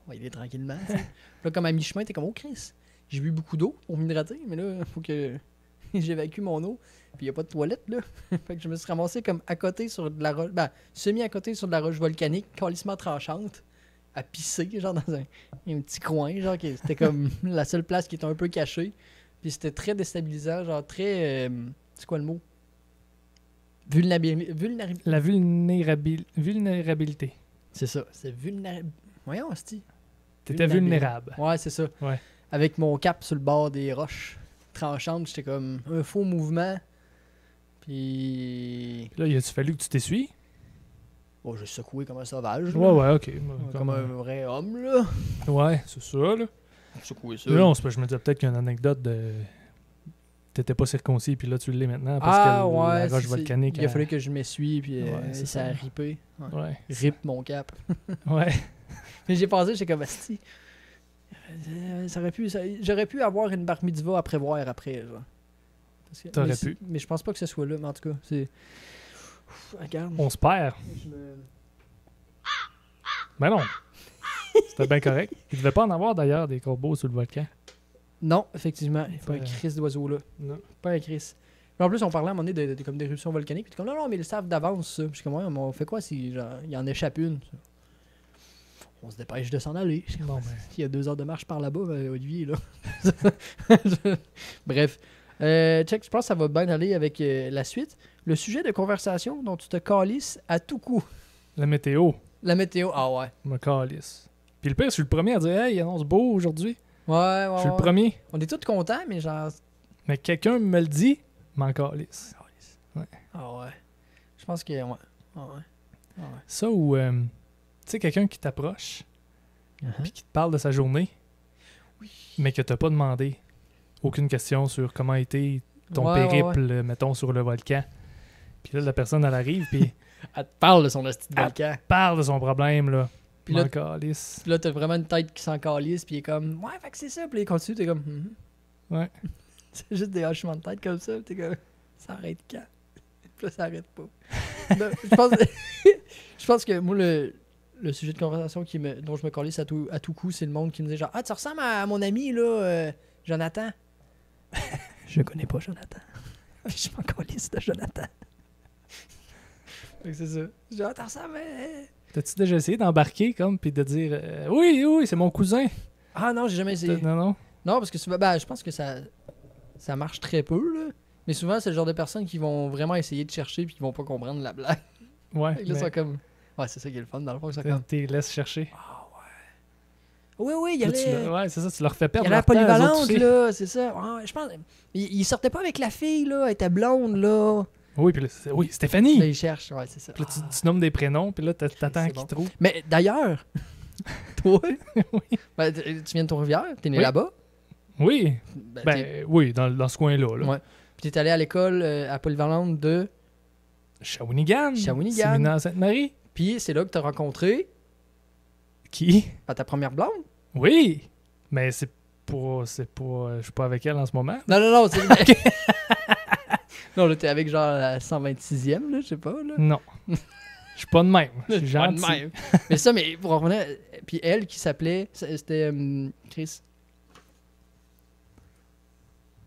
On va y aller tranquillement, tu sais. Puis là, comme à mi-chemin, t'es comme, oh Chris, j'ai bu beaucoup d'eau pour m'hydrater, mais là, faut que j'évacue mon eau, puis y a pas de toilette, là. Fait que je me suis ramassé comme à côté sur de la roche... Ben, semi à côté sur de la roche volcanique, calissement tranchante, à pisser, genre dans un petit coin, genre, qui c'était comme la seule place qui était un peu cachée. Puis c'était très déstabilisant, genre très... c'est quoi le mot? La vulnérabilité. C'est ça, c'est vulnérable. Voyons, hostie. T'étais vulnérable. Ouais, c'est ça. Ouais. Avec mon cap sur le bord des roches tranchantes, j'étais comme un faux mouvement. Puis... Là, il a-tu fallu que tu t'essuies? Oh, j'ai secoué comme un sauvage. là. Ouais, ok. Comme un vrai homme, là. Ouais, c'est ça, là. J'ai secoué ça. Non, c'est pas, je me disais peut-être qu'il y a une anecdote de... T'étais pas circoncis, puis là, tu l'es maintenant, parce que la roche volcanique... Il a fallu que je m'essuie, puis Ouais, c'est ça a ça. ripé. Ouais. Ouais. Rip mon cap. Ouais. Mais j'ai pensé, j'étais comme, asti. J'aurais pu avoir une bar mitzvah à prévoir après, genre. T'aurais mais pu. Mais je pense pas que ce soit là, mais en tout cas, c'est... Regarde. On se perd. Je me- Ben non. C'était bien correct. Il devait pas en avoir, d'ailleurs, des corbeaux sur le volcan. Non, effectivement. Il n'y a pas un Ouais. crise d'oiseau là. Non. Pas un crise. Puis en plus, on parlait à un moment donné comme d'éruptions volcaniques. Puis t'es comme, non, mais ils le savent d'avance, ça. Puis je suis comme, ouais, mais on fait quoi si genre, il en échappe une? On se dépêche de s'en aller. Je suis comme, Bon, ben... il y a 2 heures de marche par là-bas, Olivier, là. Bref. Check, je pense que ça va bien aller avec la suite. Le sujet de conversation dont tu te calisses à tout coup. La météo, La météo. Ah ouais. me calisse. Puis le pire, je suis le premier à dire « Hey, il annonce beau aujourd'hui. Ouais. Je suis le premier. On est tous contents, mais genre... Mais quelqu'un me le dit, m'en calisse. Ah ouais. Je pense que... Ouais. Ah ouais. Ah ouais. Ça ou, tu sais, quelqu'un qui t'approche, puis qui te parle de sa journée, mais que t'as pas demandé aucune question sur comment a été ton Ouais, périple, mettons, sur le volcan. Puis là, la personne, elle arrive, puis Elle te parle de son hostie de Ah. volcan. parle de son problème, là. Puis là, M'en calisse. Puis là, t'as vraiment une tête qui s'en calisse, puis il est comme, ouais, fait que c'est ça. Puis là, il continue, t'es comme, Ouais. C'est juste des hochements de tête comme ça. T'es comme, ça arrête quand? Puis là, ça arrête pas. Non, je pense que moi, le sujet de conversation dont je me calisse à tout coup, c'est le monde qui me dit genre, ah, tu ressembles à mon ami, là, Jonathan. Je connais pas Jonathan. Je m'en calisse de Jonathan. Fait que c'est ça. Genre, tu ressembles à... T'as-tu déjà essayé d'embarquer comme puis de dire oui, c'est mon cousin? Ah non, j'ai jamais essayé. Non. Non, parce que souvent, je pense que ça marche très peu, là. Mais souvent, c'est le genre de personnes qui vont vraiment essayer de chercher puis qui vont pas comprendre la blague. Ouais. Fait que là, ça comme... Ouais, c'est ça qui est le fun, dans le fond. Ça comme... T'es laisse chercher. Ah ouais. Oui, il y allait... Ouais, c'est ça, tu leur fais perdre Il y a la leur temps, eux autres polyvalente, aussi. là, c'est ça. Ouais, je pense... Il sortait pas avec la fille, là. Elle était blonde, là. Oui, puis là, Stéphanie. Là, il cherche, ouais, c'est ça. Puis là, tu nommes des prénoms, puis là, t'attends C'est qu'ils bon. trouvent. Mais d'ailleurs, toi, Oui. ben, tu viens de Trois-Rivières, t'es né Oui. là-bas. Oui. T'es- Oui, dans ce coin-là. Là. Ouais. Puis t'es allé à l'école à polyvalente de... Shawinigan. Shawinigan. Séminaire Sainte-Marie. Puis c'est là que t'as rencontré Qui? ta première blonde. Oui. Mais c'est pas... je suis pas avec elle en ce moment. Non, c'est... Non, là, t'es avec genre la 126e, là, je sais pas, là. Non. Je suis pas de même. Je suis Pas de gentil. même. Mais ça, mais pour en revenir... Puis elle qui s'appelait... C'était... Chris...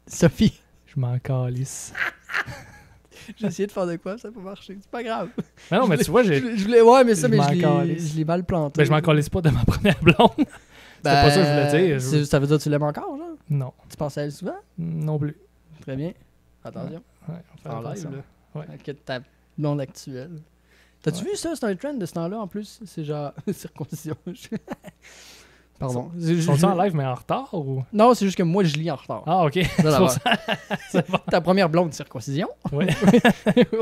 Sophie. Je m'en calisse. J'ai essayé de faire de quoi, ça n'a pas marché. C'est pas grave. Mais non, mais tu vois, Je voulais... Ouais, mais ça, Je mais m'en je calisse. l'ai mal planté. ben, je m'en calisse pas de ma première blonde. C'était pas ça que je voulais dire. Ça veut dire que tu l'aimes encore, genre? Non. Tu penses à elle souvent? Non plus. Très bien. Attention. Ouais, on fait En live, attention. là. Ouais. Avec ta blonde actuelle. T'as-tu Ouais. vu ça? C'est un trend de ce temps-là, en plus. C'est genre... circoncision. Pardon. Sont-ils en live, mais en retard ou... Non, c'est juste que moi, je lis en retard. Ah, ok. Ça, C'est là-bas. pour ça. C'est bon. Ta première blonde circoncision. Ouais.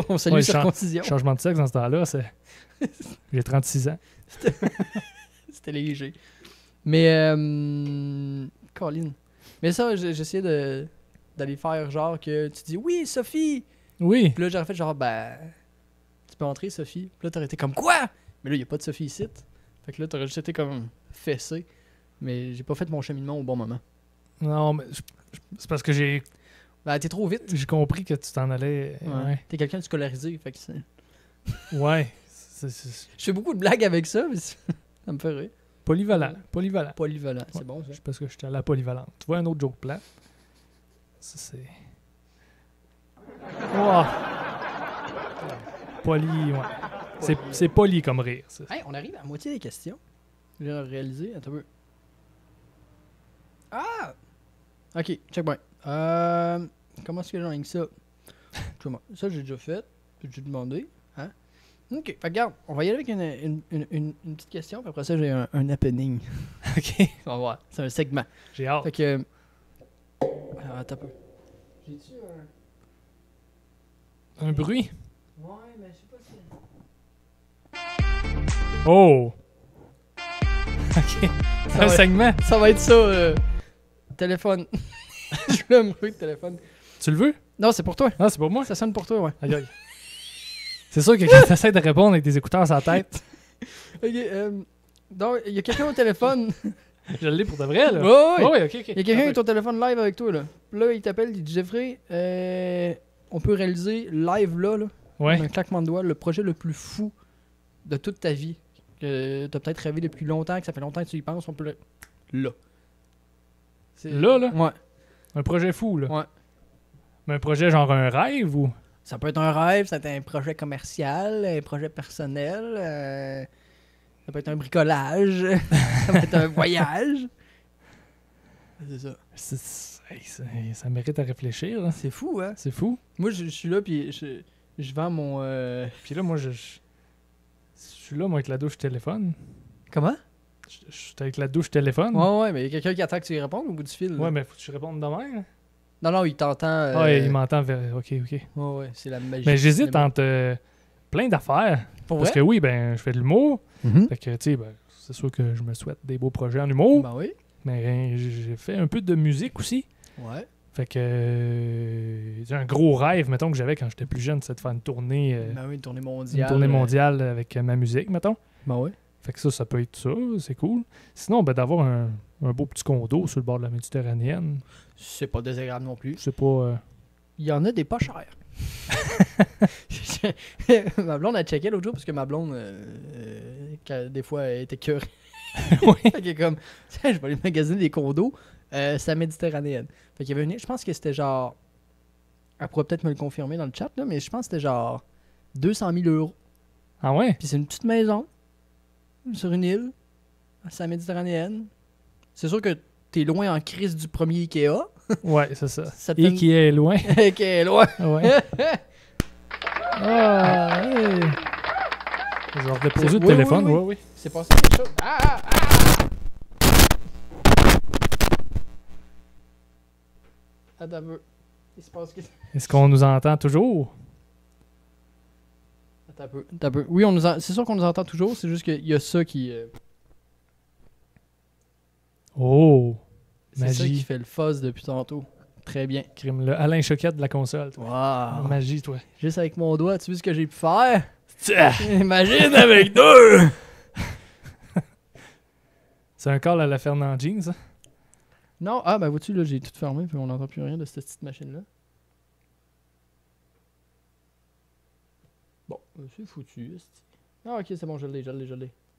On salue Ouais, circoncision. Changement de sexe dans ce temps-là, c'est... J'ai 36 ans. C'était léger. Mais, Colin. Mais ça, j'essayais d'aller faire genre que tu dis oui, Sophie. Oui. Puis là, j'aurais fait genre, tu peux entrer, Sophie. Puis là, t'aurais été comme quoi? Mais là, il n'y a pas de Sophie ici. Fait que là, t'aurais juste été comme fessé. Mais j'ai pas fait mon cheminement au bon moment. Non, mais c'est parce que j'ai T'es trop vite. compris que tu t'en allais... Ouais. T'es quelqu'un de scolarisé. Fait que Ouais. je fais beaucoup de blagues avec ça, mais ça me fait rire. Polyvalent. Polyvalent, Ouais. c'est bon ça. C'est parce que j'étais à la polyvalente. Tu vois un autre joke plat? Ça, c'est... Oh. Ouais. C'est poli comme rire. Ça. Hey, on arrive à la moitié des questions. J'ai réalisé. Attends un peu. Ah! Ok, check point. Comment est-ce que j'ai ça? Ça, j'ai déjà fait. J'ai demandé. Hein? Ok, fait que regarde, on va y aller avec une petite question, puis après ça, j'ai un happening. OK. On va voir. C'est un segment. J'ai hâte. Fait que. Alors, attends un peu. J'ai-tu un. Un bruit? Ouais, mais je sais pas si. Oh! OK. Ça Un va- segment. Ça va être ça, téléphone. Je voulais un bruit de téléphone. Tu le veux? Non, c'est pour toi. Non, c'est pour moi. Ça sonne pour toi, ouais. Aïe, aïe. C'est sûr que quand tu essaies de répondre avec des écouteurs sur la tête, Ok, donc, il y a quelqu'un au téléphone. je l'ai pour de vrai, là. Ouais, ouais. Oh, oui, OK. Il y a quelqu'un avec ton téléphone live avec toi, là. Puis là, il t'appelle, il dit Jeffrey, on peut réaliser live là, Ouais. un claquement de doigts, le projet le plus fou de toute ta vie. Que t'as peut-être rêvé depuis longtemps, que ça fait longtemps que tu y penses, on peut le. Là. Là? Ouais. Un projet fou, là. Ouais. Mais un projet genre un rêve ou... Ça peut être un rêve, ça peut être un projet commercial, un projet personnel, ça peut être un bricolage, ça peut être un voyage. C'est ça. Ça mérite à réfléchir, là. C'est fou, hein? C'est fou. Moi, je suis là, puis je vends mon... Puis là, moi, je suis là, moi, avec la douche téléphone. Comment? Je suis avec la douche téléphone. Ouais, mais il y a quelqu'un qui attend que tu lui répondes au bout du fil. là. Ouais, mais faut que tu répondes demain. Hein? Non, il t'entend. Ouais, il m'entend vers... OK. Ouais, c'est la magie. Mais du j'hésite cinéma. entre plein d'affaires. Pour Parce vrai? que oui, ben, je fais de l'humour. Mhm. Fait que, tu sais, ben, c'est sûr que je me souhaite des beaux projets en humour. Ben oui. Mais j'ai fait un peu de musique aussi. Ouais. Fait que un gros rêve, mettons, que j'avais quand j'étais plus jeune, c'est de faire une tournée, Ben oui, une tournée une mondiale. tournée mondiale avec ma musique, mettons. Ben oui. Fait que ça peut être ça, c'est cool. Sinon, ben, d'avoir un beau petit condo sur le bord de la Méditerranéenne, C'est pas désagréable non plus. c'est pas... Il y en a des pas chers. Ma blonde a checké l'autre jour parce que ma blonde, des fois, elle était écœurée. Oui. Fait qu'elle est comme, tiens, je vais aller magasiner des condos. C'est la Méditerranéenne. Fait qu'il y avait je pense que c'était genre. Elle pourrait peut-être me le confirmer dans le chat, là, mais je pense que c'était genre 200 000 €. Ah ouais? Puis c'est une petite maison sur une île. C'est la Méditerranéenne. C'est sûr que t'es loin en crise du premier Ikea. Ouais, c'est ça. Ça te Et fait qui est loin. qui est loin. Ouais. Ah, hey. Je vais redéposer le Oui, téléphone, oui, oui. oui. C'est passé quelque chose. Ah! Attends un peu. Il se passe quelque chose. Est-ce qu'on nous entend toujours? Attends un peu. Oui, c'est sûr qu'on nous entend toujours, c'est juste qu'il y a ça qui. Oh! C'est ça qui Magie. fait le fuzz depuis tantôt. Très bien. Crime, le Alain Choquette de la console. Toi. Wow. Magie, toi. Juste avec mon doigt, tu vois ce que j'ai pu faire? Tiens! Imagine avec deux! C'est un call à la Fernandine, ça? Non, ben vois-tu, là, j'ai tout fermé, puis on n'entend plus rien de cette petite machine-là. Bon, c'est foutu. Ah, ok, c'est bon, je l'ai.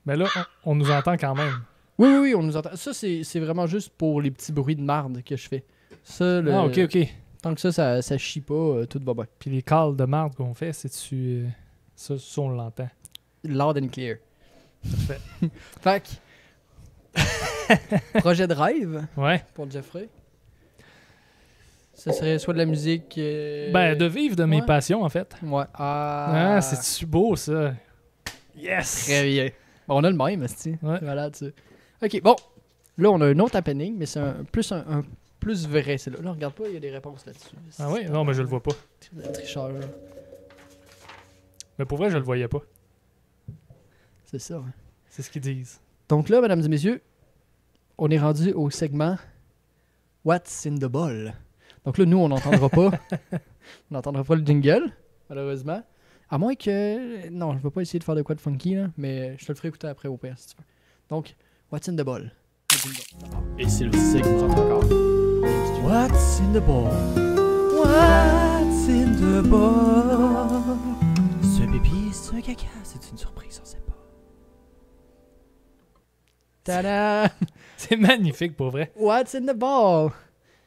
Mais là, on nous entend quand même. Oui, on nous entend. Ça, c'est vraiment juste pour les petits bruits de marde que je fais. Ça, Ah, ok. Tant que ça chie pas, tout va bien. Puis les calls de marde qu'on fait, c'est-tu... ça, on l'entend. Loud and clear. Parfait. Fait que... Projet de rêve Ouais. pour Jeffrey. Ce serait soit de la musique... Ben, de vivre de mes ouais. passions, en fait. Ouais. Ah, c'est-tu beau, ça? Yes! Très bien. Bon, on a le même, esti. Ouais. C'est malade, ça. Ok, bon. Là, on a un autre happening, mais c'est un plus vrai. C'est là, regarde pas, il y a des réponses là-dessus. Ah oui? Non, mais je le vois pas. Tricheur, là. Mais pour vrai, je le voyais pas. C'est ça, ouais. C'est ce qu'ils disent. Donc là, mesdames et messieurs, on est rendu au segment What's in the ball. Donc là, nous, on n'entendra pas. On n'entendra pas le jingle, malheureusement. À moins que... Non, je ne vais pas essayer de faire de quoi de funky, là, mais je te le ferai écouter après au pire, si tu veux. Donc, What's in the ball. Et c'est le segment encore. What's in the ball? What's in the ball? Ce pipi, ce caca, c'est une surprise, on sait pas. Tada! C'est magnifique, pour vrai. What's in the ball?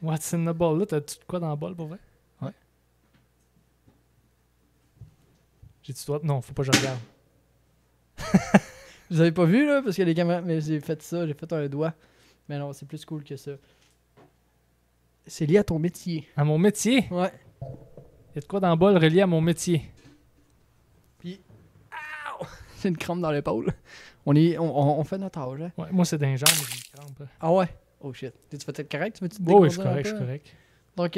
What's in the ball? Là, t'as-tu de quoi dans le bol, pour vrai? Ouais. J'ai-tu droit? Non, faut pas que je regarde. Vous avez pas vu, là, parce que les caméras... Mais j'ai fait ça, j'ai fait un doigt. Mais non, c'est plus cool que ça. C'est lié à ton métier. À mon métier? Ouais. Y a de quoi dans le bol relié à mon métier? Puis... Ow! C'est une crampe dans l'épaule. On fait notre âge, hein? Ouais, moi, c'est dans les jambes, j'ai une crampe. Là. Ah ouais? Oh shit. Tu fais être correct? Tu veux-tu te Oh, oui, déconduire je suis un correct, je peu? suis correct. Donc,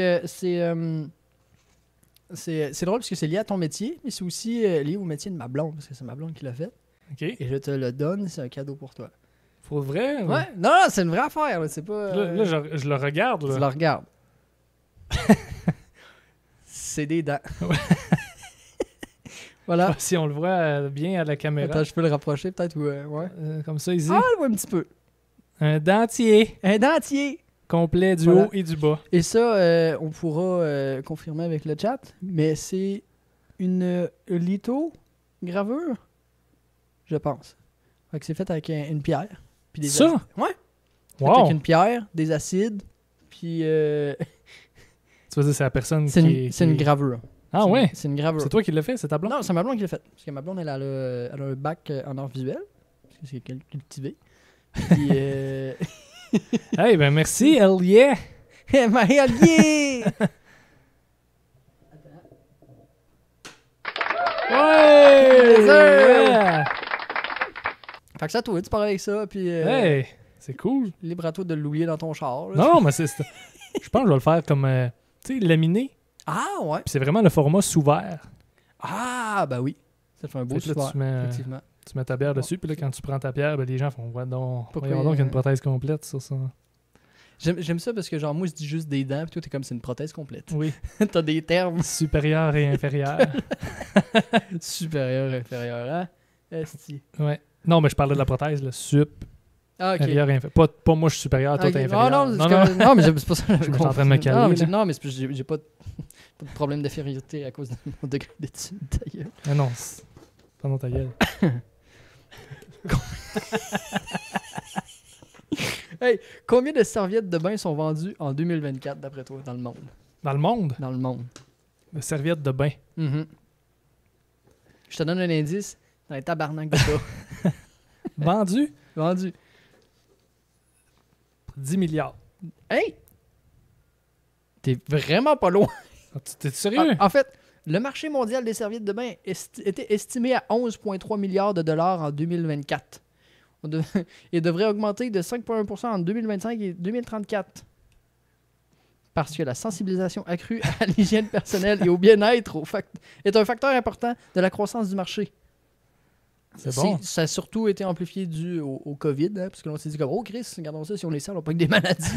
c'est drôle parce que c'est lié à ton métier, mais c'est aussi lié au métier de ma blonde, parce que c'est ma blonde qui l'a fait. OK. Et je te le donne, c'est un cadeau pour toi. Pour vrai? Ouais? Non, c'est une vraie affaire, là, c'est pas... Là, je le regarde. Tu Là. le regardes. C'est des dents. Voilà. Si on le voit bien à la caméra. Attends, je peux le rapprocher peut-être ou... ouais. Comme ça, ici. Ah, on le voit un petit peu. Un dentier Un dentier. complet du Voilà. haut et du bas. Et ça, on pourra confirmer avec le chat, mais c'est une lithogravure, je pense. Fait que c'est fait avec une pierre. Puis des Ça? acides. Ouais. Fait Wow! avec une pierre, des acides, puis... Tu veux dire, c'est la personne c'est qui... une gravure. Ah C'est ouais? C'est une gravure. C'est toi qui l'as fait, c'est ta blonde? Non, c'est ma blonde qui l'a fait. Parce que ma blonde, elle a un bac en art visuel. Parce que c'est cultivé. Puis, Hey, ben merci, hell yeah! ma alliée! Ouais! Yeah! Fait que ça, toi, tu parles avec ça, puis Hey! C'est cool. libre à toi de l'oublier dans ton char. Là. Non, mais c'est... Je pense que je vais le faire comme... tu sais, laminé. Ah, ouais. Puis c'est vraiment le format sous-vert. Ah, ben oui. Ça fait un beau Fait que là, soir, effectivement. tu mets ta bière dessus, puis là, quand tu prends ta bière, ben, les gens font « Voyons Pourquoi donc qu'il y a une prothèse complète sur ça. » J'aime ça parce que, genre, moi, je dis juste des dents, puis toi, t'es comme c'est une prothèse complète. Oui. T'as des termes Supérieur et inférieur. supérieurs, inférieurs, hein? Esti. Ouais. Non, mais je parlais de la prothèse, le sup. Ah, ok. Inférieur, pas moi, je suis supérieur, toi, Ok. t'es inférieur. Ah, non, mais c'est pas ça. Je suis en train de me caler, Non, mais, là. non, mais c'est parce que j'ai pas de problème d'infériorité à cause de mon degré d'études, d'ailleurs. Ah non, pardon ta gueule. Hey, combien de serviettes de bain sont vendues en 2024, d'après toi, dans le monde? Dans le monde, Dans le monde. de serviettes de bain. Mhm. Je te donne un indice. Dans les tabarnak de ça. Vendu Vendu. 10 milliards. Hey! T'es vraiment pas loin. Ah, t'es sérieux? En fait, le marché mondial des serviettes de bain était estimé à 11,3 milliards de dollars en 2024. Il devrait augmenter de 5,1% en 2025 et 2034. Parce que la sensibilisation accrue à l'hygiène personnelle et au bien-être est un facteur important de la croissance du marché. C'est bon. Ça a surtout été amplifié dû au COVID, hein, parce que l'on s'est dit comme, oh Chris, regardons ça, si on les sert, on n'a pas que des maladies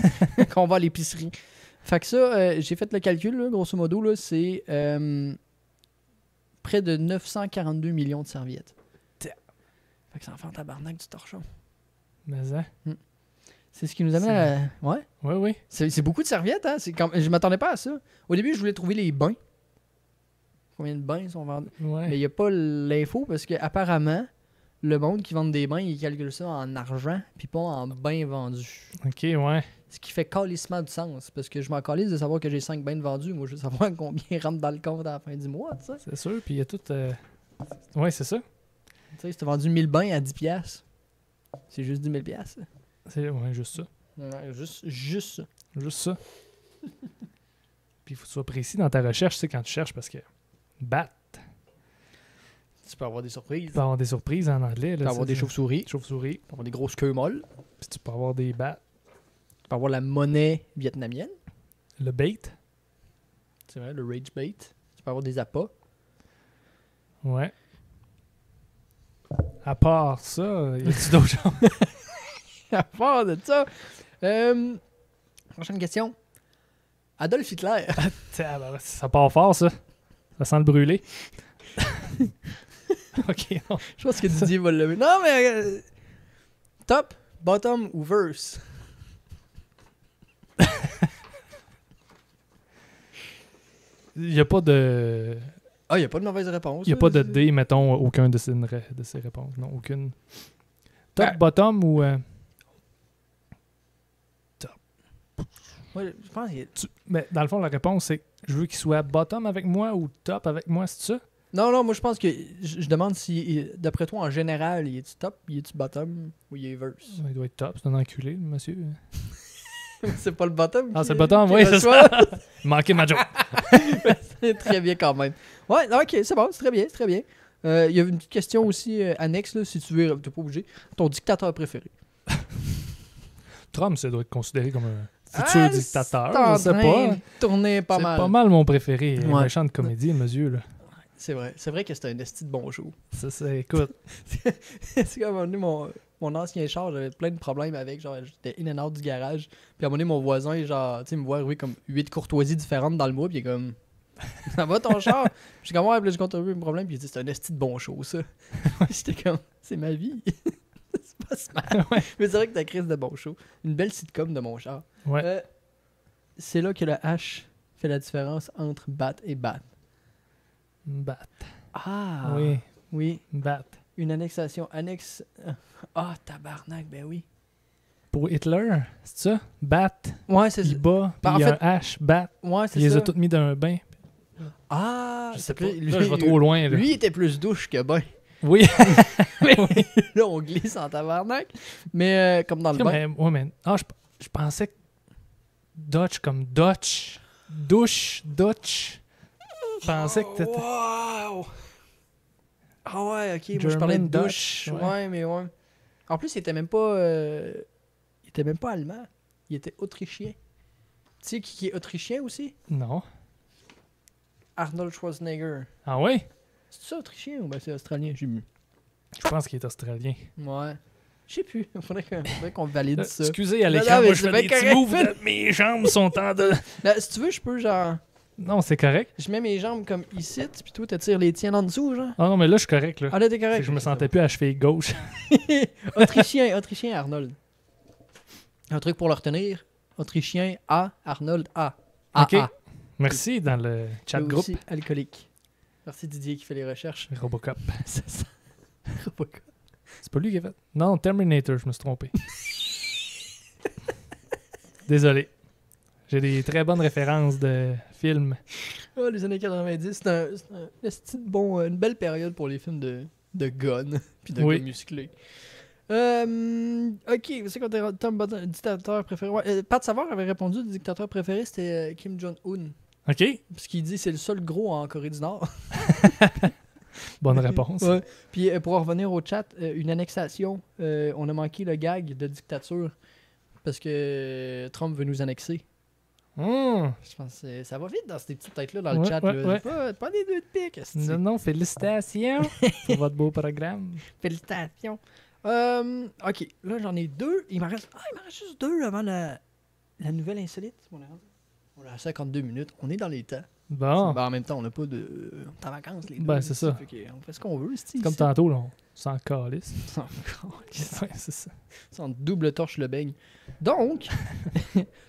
qu'on va à l'épicerie. Fait que ça, j'ai fait le calcul, là, grosso modo, là, c'est près de 942 millions de serviettes. Fait que ça en fait un tabarnak du torchon. Mais hein? C'est ce qui nous amène à... Ouais? Oui, oui. C'est beaucoup de serviettes, hein? Je m'attendais pas à ça. Au début, je voulais trouver les bains. Combien de bains sont vendus? Ouais. Mais il n'y a pas l'info parce qu'apparemment, le monde qui vend des bains, il calcule ça en argent puis pas en bains vendus. Ok, ouais. Ce qui fait calissement du sens parce que je m'en calisse de savoir que j'ai 5 bains de vendus. Moi, je veux savoir combien rentre dans le compte à la fin du mois, tu sais. C'est sûr, puis il y a tout... Ouais, c'est ça. Tu sais, si t'as vendu 1000 bains à 10$, c'est juste 10 000$. C'est juste ça. Ouais, juste ça. Juste ça. Puis il faut que tu sois précis dans ta recherche, tu sais, quand tu cherches, parce que bat, Tu peux avoir des surprises. tu peux avoir des surprises en anglais. Tu peux avoir des chauves-souris. chauves-souris, Tu peux avoir des grosses queues molles. puis tu peux avoir des bats. Tu peux avoir la monnaie vietnamienne. Le bait, C'est vrai, le rage bait. Tu peux avoir des appâts. ouais. À part ça, y a-tu d'autres choses? À part de ça. Prochaine question. Adolf Hitler. Ça part fort, ça. Ça sent le brûler. Ok, non. Je pense que Didier va le lever. Non, mais... top, bottom ou verse? Il n'y a pas de... Ah, il n'y a pas de mauvaise réponse. Il n'y a là. pas de D, mettons, aucun de ces réponses. Non, aucune. Top, Ben- bottom ou... Ouais, je pense qu'il y a- Mais dans le fond, la réponse, c'est je veux qu'il soit bottom avec moi ou top avec moi, c'est ça? Non, moi, je pense que... Je demande si, d'après toi, en général, il est-tu top, il est-tu bottom ou il est verse? Il doit être top, c'est un enculé, le monsieur. C'est pas le bottom? Ah, qui- c'est le bottom, qui oui, c'est reçoit? ça. Il manquait ma joke. C'est très bien quand même. Ouais, ok, c'est bon, c'est très bien, c'est très bien. Il y a une petite question aussi annexe, là, si tu veux, t'es pas obligé. Ton dictateur préféré? Trump, ça doit être considéré comme un futur dictateur. C'est en Je sais train pas. de tourner pas C'est mal. pas mal mon préféré. Ouais. Un méchant de comédie, le monsieur, là. C'est vrai que c'est un esti de bon show. Ça, c'est... Écoute, C'est comme à un moment donné, mon ancien char, j'avais plein de problèmes avec. Genre, j'étais in and out du garage. Puis à un moment donné, mon voisin, genre, tu sais, me voit arriver comme 8 courtoisies différentes dans le mois. Puis il est comme, ça va ton char? Puis je suis comme, ouais, puis là, je compte un peu mes problèmes. Puis il dit, c'est un esti de bon show, ça. J'étais comme, c'est ma vie. C'est pas smart. Ouais. Mais c'est vrai que t'as crise de bon show. Une belle sitcom de mon char. ouais. C'est là que le H fait la différence entre bat et bat. Bat. Ah! Oui, Oui. bat. Une annexation. Annexe. Ah, tabarnak, ben oui. Pour Hitler, c'est ça? Bat, Ouais, c'est ça. il bat, puis Ben, en il y a fait- un H, bat. Ouais, c'est Il les ça. a toutes mis dans un bain. Ah, Je sais puis pas. Là, je vais trop loin. Là. Lui, il était plus douche que ben. Oui. Mais là, on glisse en tabarnak. Mais comme dans le bain. mais je pensais que Dutch comme Dutch. Douche, Dutch. Je pensais que t'étais... Wow! Ah ouais, ok. Moi, je German parlais de Dutch, douche. ouais. Ouais, mais ouais. En plus, il était même pas... il était même pas allemand. Il était autrichien. Tu sais qui est autrichien aussi? Non. Arnold Schwarzenegger. Ah oui? C'est ça autrichien ou ben c'est australien? J'ai mis. Je pense qu'il est australien. Ouais. Je sais plus. Faudrait qu'on valide ça. Excusez, à Non, l'écran, non, mais moi je c'est fais bien des petits correct. moves. Mes jambes sont en de... Là, si tu veux, je peux genre Non, c'est correct. Je mets mes jambes comme ici, puis toi, tu tires les tiennes en dessous, genre. Ah non, mais là, je suis correct. Là. Ah là, t'es C'est correct. que je me sentais plus à cheville gauche. Autrichien Arnold. Un truc pour le retenir. Autrichien A, Arnold A. OK. A. Merci dans le chat Et groupe. aussi alcoolique. Merci Didier qui fait les recherches. Robocop. C'est ça. Robocop. C'est pas lui qui a fait. Non, Terminator, je me suis trompé. Désolé. J'ai des très bonnes références de films. Oh, les années 90, c'est une belle période pour les films de gun puis de Oui. gars musclés. Ok, c'est quoi ton dictateur préféré? Ouais, Pat Savard avait répondu, le dictateur préféré c'était Kim Jong-un. OK. Parce qu'il dit c'est le seul gros en Corée du Nord. Bonne réponse. Ouais. Puis pour en revenir au chat, une annexation, on a manqué le gag de dictature parce que Trump veut nous annexer. Je pense que ça va vite dans ces petites têtes-là dans le Ouais, chat. ouais, là. ouais. Pas des deux de pique. esti. Non, félicitations pour votre beau programme. Félicitations. Ok, là j'en ai deux. Il m'en reste juste deux avant la nouvelle insolite. On a 52 minutes. On est dans les temps. Bon, Ben, en même temps, on n'a pas de. On est en vacances, les deux. Ben, c'est ça. Fait que on fait ce qu'on veut. c'est comme tantôt, là, on s'en calisse. C'est Ouais, c'est ça. en double torche le beigne. Donc,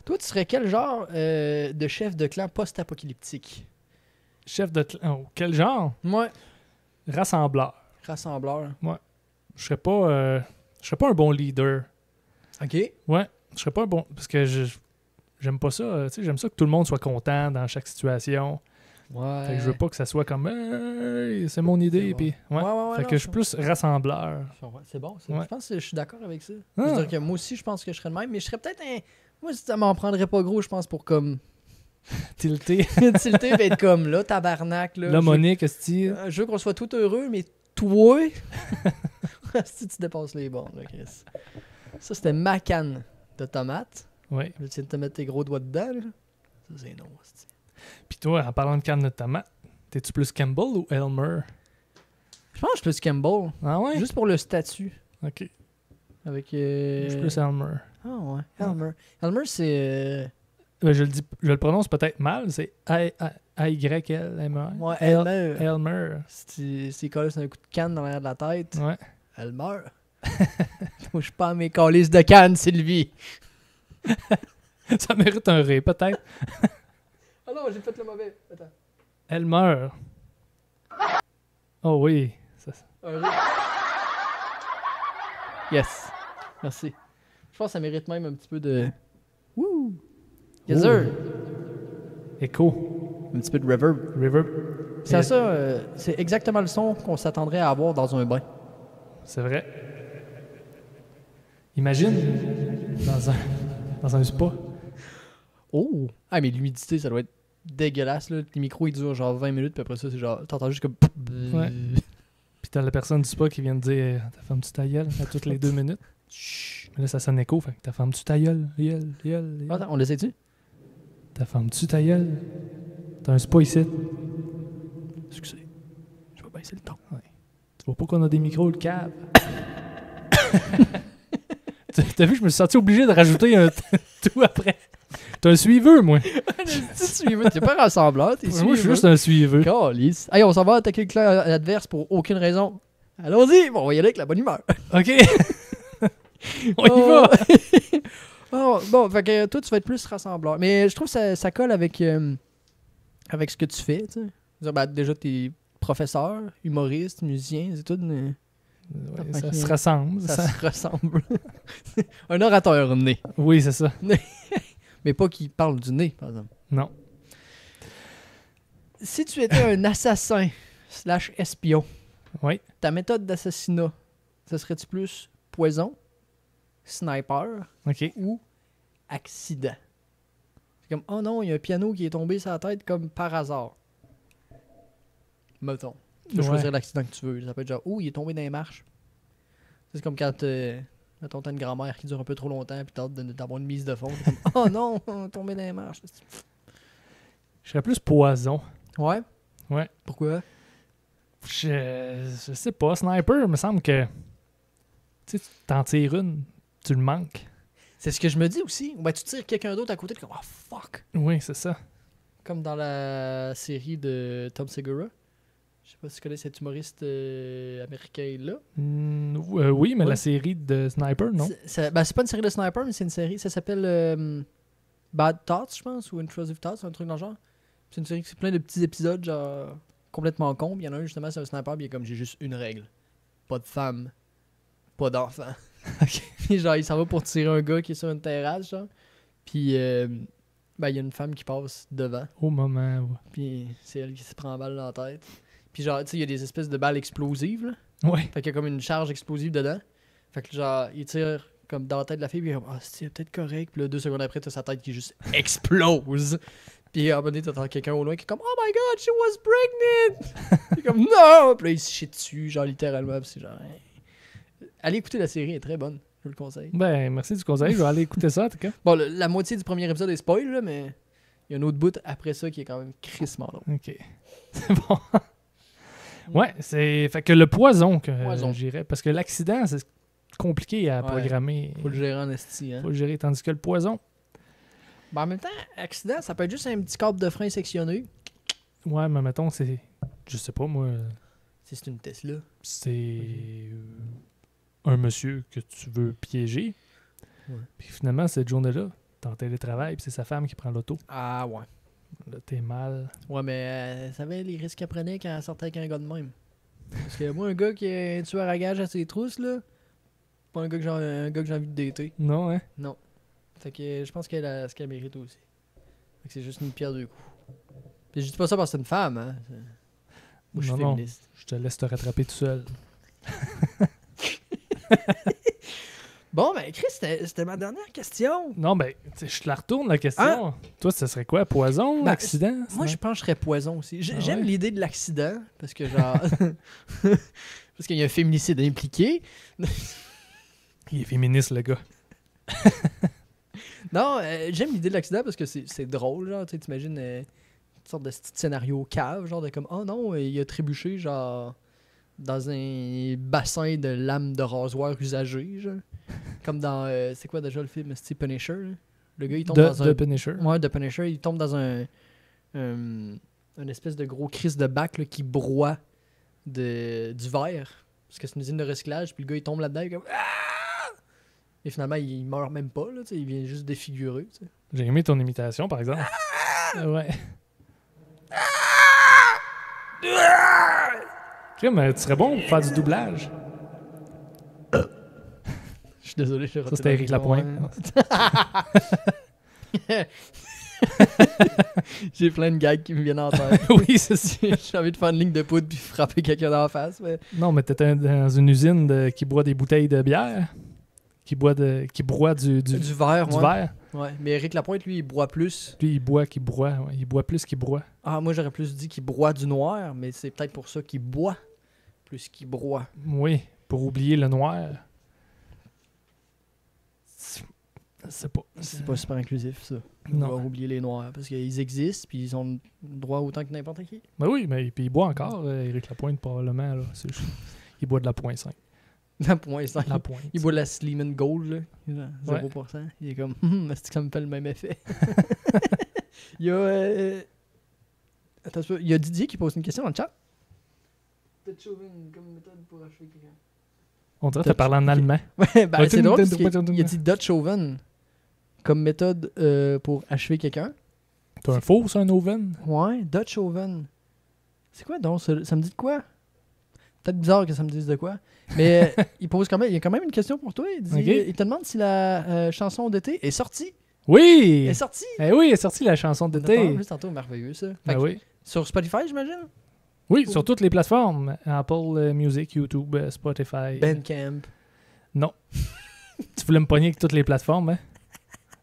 toi, tu serais quel genre de chef de clan post-apocalyptique? Chef de clan. Oh, quel genre? Moi, Rassembleur. rassembleur. Je serais pas un bon leader. Ok. Ouais, je serais pas un bon. Parce que j'aime pas ça. Tu sais, j'aime ça que tout le monde soit content dans chaque situation. Ouais. Fait que je veux pas que ça soit comme hey, c'est mon idée. bon. Puis, ouais. Fait non, que je suis plus rassembleur. C'est bon. Ouais. Je pense que je suis d'accord avec ça. Ah. Je veux dire que moi aussi, je pense que je serais le même, mais je serais peut-être un. Moi, ça m'en prendrait pas gros, je pense, pour comme. Tilté. tilter, être comme là, tabarnak. Là, Là, Monique, est-ce je veux qu'on soit tout heureux, mais toi. si tu dépasses les bornes, là, Chris. Ça, c'était ma canne de tomates. Oui. Tu viens de te mettre tes gros doigts dedans, là. Ça, c'est non. c'est- Puis toi, en parlant de canne de tomate, t'es-tu plus Campbell ou Elmer? Je pense que je suis plus Campbell. Ah ouais? Juste pour le statut. Ok. Avec. Je suis plus Elmer. Ah ouais. Elmer. Elmer, c'est. Ben, je le prononce peut-être mal. C'est A-Y-L-M-R. Ouais, Elmer. Elmer. C'est collé sur un coup de canne dans l'arrière de la tête. Ouais. Elle meurt. Touche pas à mes calices de canne, Sylvie. Ça mérite un ré, peut-être. Ah non, j'ai fait le mauvais. Attends. Elmer. Oh oui. Un ré. Yes. Merci. Je pense que ça mérite même un petit peu de. Wouh! Yes, sir. Echo. Un petit peu de reverb. River. C'est ça, c'est exactement le son qu'on s'attendrait à avoir dans un bain. C'est vrai. Imagine dans un spa. Oh! Ah, mais l'humidité, ça doit être dégueulasse, là. Les micros, ils durent genre 20 minutes, puis après ça, c'est genre. T'entends juste comme. Ouais. Puis t'as la personne du spa qui vient de dire ta femme tu ta gueule à toutes les 2 minutes. Chut. Mais là, ça sonne écho. Fait que ta femme tu ta gueule. Gueule. Attends, on l'essaie-tu? Ta femme tu ta gueule. T'as un spa ici. Succès. Je vais baisser le ton. Tu vois pas qu'on a des micros, le cave? T'as vu, je me suis senti obligé de rajouter un tout après. T'es un suiveux, moi. T'es pas rassembleur, t'es Moi, je suis juste un suiveux. Calice. Hey, on s'en va attaquer le clan adverse pour aucune raison. Allons-y, bon, on va y aller avec la bonne humeur. OK. On y va. Bon, fait que toi, tu vas être plus rassembleur. Mais je trouve que ça colle avec ce que tu fais, tu sais. Dire, ben, déjà, t'es professeur, humoriste, musicien, c'est tout. Ouais, ça se ressemble. Ça se ressemble. Un orateur né. Oui, c'est ça. Mais pas qui parle du nez, par exemple. Non. Si tu étais un assassin / espion, Oui. ta méthode d'assassinat, ce serait-tu plus poison, sniper OK. ou accident? C'est comme, oh non, il y a un piano qui est tombé sur la tête comme par hasard. Mettons. Tu peux Ouais. choisir l'accident que tu veux. Ça peut être genre, oh, il est tombé dans les marches. C'est comme quand mettons, t'as une grand-mère qui dure un peu trop longtemps puis t'as hâte d'avoir une mise de fond. T'es comme, oh non, tombé dans les marches. Je serais plus poison. Ouais? Ouais. Pourquoi? Je sais pas. Sniper, il me semble que... Tu sais, tu t'en tires une, tu le manques. C'est ce que je me dis aussi. Ben, tu tires quelqu'un d'autre à côté, t'es comme, oh fuck. Oui, c'est ça. Comme dans la série de Tom Segura. Je sais pas si tu connais cet humoriste américain-là. Oui, mais Ouais. la série de Sniper, non? C'est pas une série de Sniper, mais c'est une série. Ça s'appelle Bad Thoughts, je pense, ou Intrusive Thoughts, un truc dans le genre. C'est une série qui c'est plein de petits épisodes, genre complètement cons. Puis il y en a un, justement, c'est un sniper, puis il est comme j'ai juste une règle. Pas de femme, pas d'enfant. Puis genre, il s'en va pour tirer un gars qui est sur une terrasse, genre. Puis ben, il y a une femme qui passe devant. Au moment, ouais. Puis c'est elle qui se prend en balle dans la tête. Puis genre, tu sais, il y a des espèces de balles explosives, là. Ouais. Fait qu'il y a comme une charge explosive dedans. Fait que genre, il tire comme dans la tête de la fille, puis il est comme, ah, c'est peut-être correct. Puis là, 2 secondes après, t'as sa tête qui juste explose. Puis à un moment donné, t'entends quelqu'un au loin qui est comme, oh my god, she was pregnant! Puis comme, non! Puis là, il se chie dessus, genre littéralement. Puis c'est genre, hey. Allez écouter la série, elle est très bonne. Je vous le conseille. Ben, merci du conseil. Je vais aller écouter ça, en tout cas. Bon, la moitié du premier épisode est spoil, là, mais il y a un autre bout après ça qui est quand même crissement drôle. OK. C'est bon. Ouais, c'est... Fait que le poison que Poison. j'irais. Parce que l'accident, c'est compliqué à Ouais. programmer. Faut le gérer en esti, hein. Faut le gérer. Tandis que le poison, Ben, en même temps, accident, ça peut être juste un petit câble de frein sectionné. ouais, mais mettons, c'est... Je sais pas, moi... Si c'est une Tesla. C'est un monsieur que tu veux piéger. Ouais. Puis finalement, cette journée-là, t'es en télétravail, puis c'est sa femme qui prend l'auto. Ah ouais. Là, t'es mal. Ouais, mais elle savait les risques qu'elle prenait quand elle sortait avec un gars de même. Parce que moi, un gars qui est un tueur à gage à ses trousses, là, pas un gars que j'ai envie de dater. Non, hein? Non. Fait que je pense qu'elle a ce qu'elle mérite aussi. Fait que c'est juste une pierre deux coups. Puis je dis pas ça parce que c'est une femme, hein. Moi, je suis Non, féministe. je te laisse te rattraper tout seul. Bon, ben, Chris, c'était ma dernière question. Non, ben, tu sais, je te la retourne, la question. Toi, ce serait quoi? Poison? Ben, Accident? Moi, je pense que je serais poison aussi. Ah J'aime ouais? l'idée de l'accident, parce que genre... parce qu'il y a un féminicide impliqué. Il est féministe, le gars. Non, j'aime l'idée de l'accident parce que c'est drôle, genre, tu sais, t'imagines une sorte de petit scénario cave, genre de comme, oh non, il a trébuché, genre, dans un bassin de lames de rasoir usagées, genre. Comme dans, c'est quoi déjà le film, c'est Punisher, là? Le gars, il tombe dans De un... Punisher. Ouais, de Punisher, il tombe dans un espèce de gros crise de bac là, qui broie du verre. Parce que c'est une usine de recyclage, puis le gars, il tombe là-dedans, il est comme, ah! Et finalement, il meurt même pas, là, tu sais, il vient juste défigurer, tu sais. J'ai aimé ton imitation, par exemple. Ouais. Mais tu serais bon pour faire du doublage. Je suis désolé, je Ça, c'était Éric Lapointe. J'ai plein de gags qui me viennent en tête. Oui, c'est ça. J'ai envie de faire une ligne de poudre puis frapper quelqu'un dans la face. Mais... Non, mais t'étais dans une usine qui boit des bouteilles de bière. Qui broie du verre, ouais. verre. Ouais. Mais Éric Lapointe, lui, il broie plus. Lui, il boit ouais. Il boit plus qu'il broie. Ah, moi, j'aurais plus dit qu'il broie du noir, mais c'est peut-être pour ça qu'il boit plus qu'il broie. Oui, pour oublier le noir. C'est pas. C'est pas super inclusif, ça. On Non. va oublier les noirs, parce qu'ils existent, puis ils ont le droit autant que n'importe qui. Ben oui, mais puis il boit encore, Éric Lapointe, probablement. Là. Il boit de la .5. La point 5. La pointe. Il boit de la Slim Gold, là. 0%. Il est comme, est-ce que ça me fait le même effet? Il y a... Attends, il y a Didier qui pose une question dans le chat. Dutch oven comme méthode pour achever quelqu'un. On dirait que t'as parlé en allemand. Ouais, ben c'est drôle parce qu'il a dit Dutch oven comme méthode pour achever quelqu'un. T'as un faux, ça, un oven? Ouais, Dutch oven. C'est quoi donc? Ça me dit de quoi? Peut-être bizarre que ça me dise de quoi. Mais il y a quand même une question pour toi. Il te demande si la chanson d'été est sortie. Oui! Elle est sortie! Eh oui, elle est sortie la chanson On en a d'été. parlé tantôt, merveilleux ça. Fait Ben que oui. Sur Spotify, j'imagine? Oui, sur toutes les plateformes. Apple Music, YouTube, Spotify. Bandcamp. Non. Tu voulais me pogner avec toutes les plateformes, hein?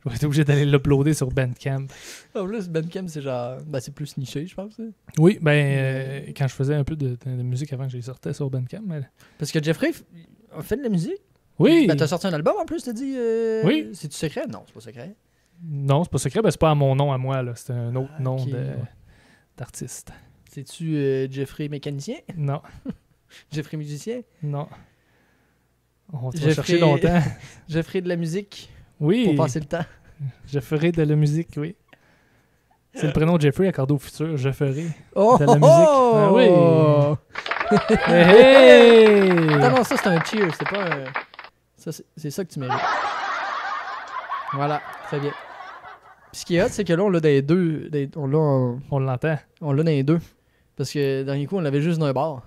Je vais être obligé d'aller l'uploader sur Bandcamp. En plus, Bandcamp, c'est genre... Ben, c'est plus niché, je pense. Hein. Oui, quand je faisais un peu de musique avant que je les sortais sur Bandcamp. Mais... Parce que Jeffrey a fait de la musique. Oui! Ben, t'as sorti un album en plus, t'as dit... Oui. C'est-tu secret? Non, c'est pas secret. Non, c'est pas secret, c'est pas à mon nom à moi, là. C'est un autre nom ok, d'artiste. C'est-tu Jeffrey mécanicien? Non, Jeffrey musicien? non. On va Jeffrey- chercher longtemps. Jeffrey de la musique Oui, pour passer le temps. je ferai de la musique, oui. C'est le prénom de Jeffrey accordé au futur. Je ferai Oh! de la musique. Ah oui! Hey, hey! Non, ça c'est un cheer, c'est pas un... Ça, c'est ça que tu mérites. Voilà, très bien. Puis ce qui est hot, c'est que là, on l'a dans les deux. On l'entend. On l'a dans les deux. Parce que dernier coup, on l'avait juste dans un bar.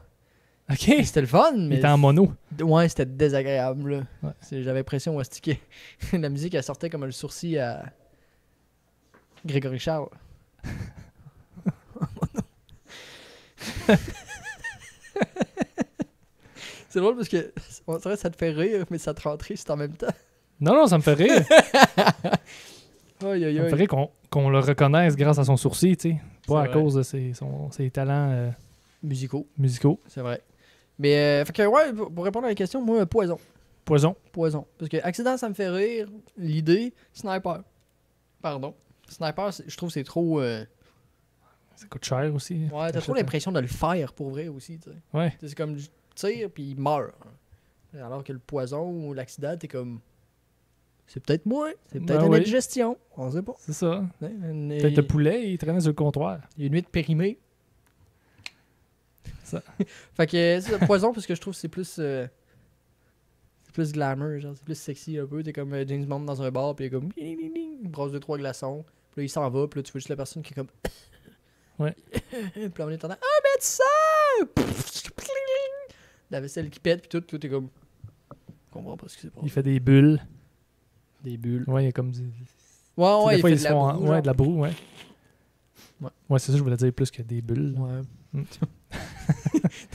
OK. Et c'était le fun, Il mais. était en mono. Ouais, c'était désagréable, là. Ouais. J'avais l'impression à sticker. La musique, elle sortait comme le sourcil à Grégory Charles. C'est drôle parce que on dirait que ça te fait rire, mais ça te rend triste en même temps. Non, ça me fait rire. Aïe, aïe, Ça me fait aïe. rire qu'on le reconnaisse grâce à son sourcil, tu sais. Pas à C'est vrai. cause de ses talents Musicaux, musicaux. c'est vrai. Mais, fait que, ouais, pour répondre à la question, moi, poison. Poison. Poison. Parce que accident, ça me fait rire. L'idée, sniper. Pardon. Sniper, je trouve que c'est trop. Ça coûte cher aussi. Ouais, t'as trop l'impression de le faire pour vrai aussi, tu sais. Ouais. C'est comme du tir, puis il meurt. Alors que le poison ou l'accident, t'es comme. C'est peut-être moi, c'est peut-être Ben une oui. indigestion. On sait pas. C'est ça. Hein, Peut-être le poulet, il traînait sur le comptoir. Il y a une nuit de périmée. Ça. Fait que c'est le poison parce que je trouve que c'est plus. C'est plus glamour, genre, c'est plus sexy un peu. T'es comme James Bond dans un bar, puis il est comme. Il brasse 2-3 glaçons. Puis là, il s'en va, puis là, tu vois juste la personne qui est comme. Ouais. Puis là, on est entendant. Ah, médecin! La vaisselle qui pète, puis tout, t'es comme. Je comprends pas ce qui s'est passé. Il fait des bulles. Des bulles. Ouais, il y a comme du... Ouais, ouais, des il fois, fait ils de se la font boue, ouais, genre. de la broue, ouais. Ouais. Ouais, c'est ça, je voulais dire plus que des bulles. Ouais.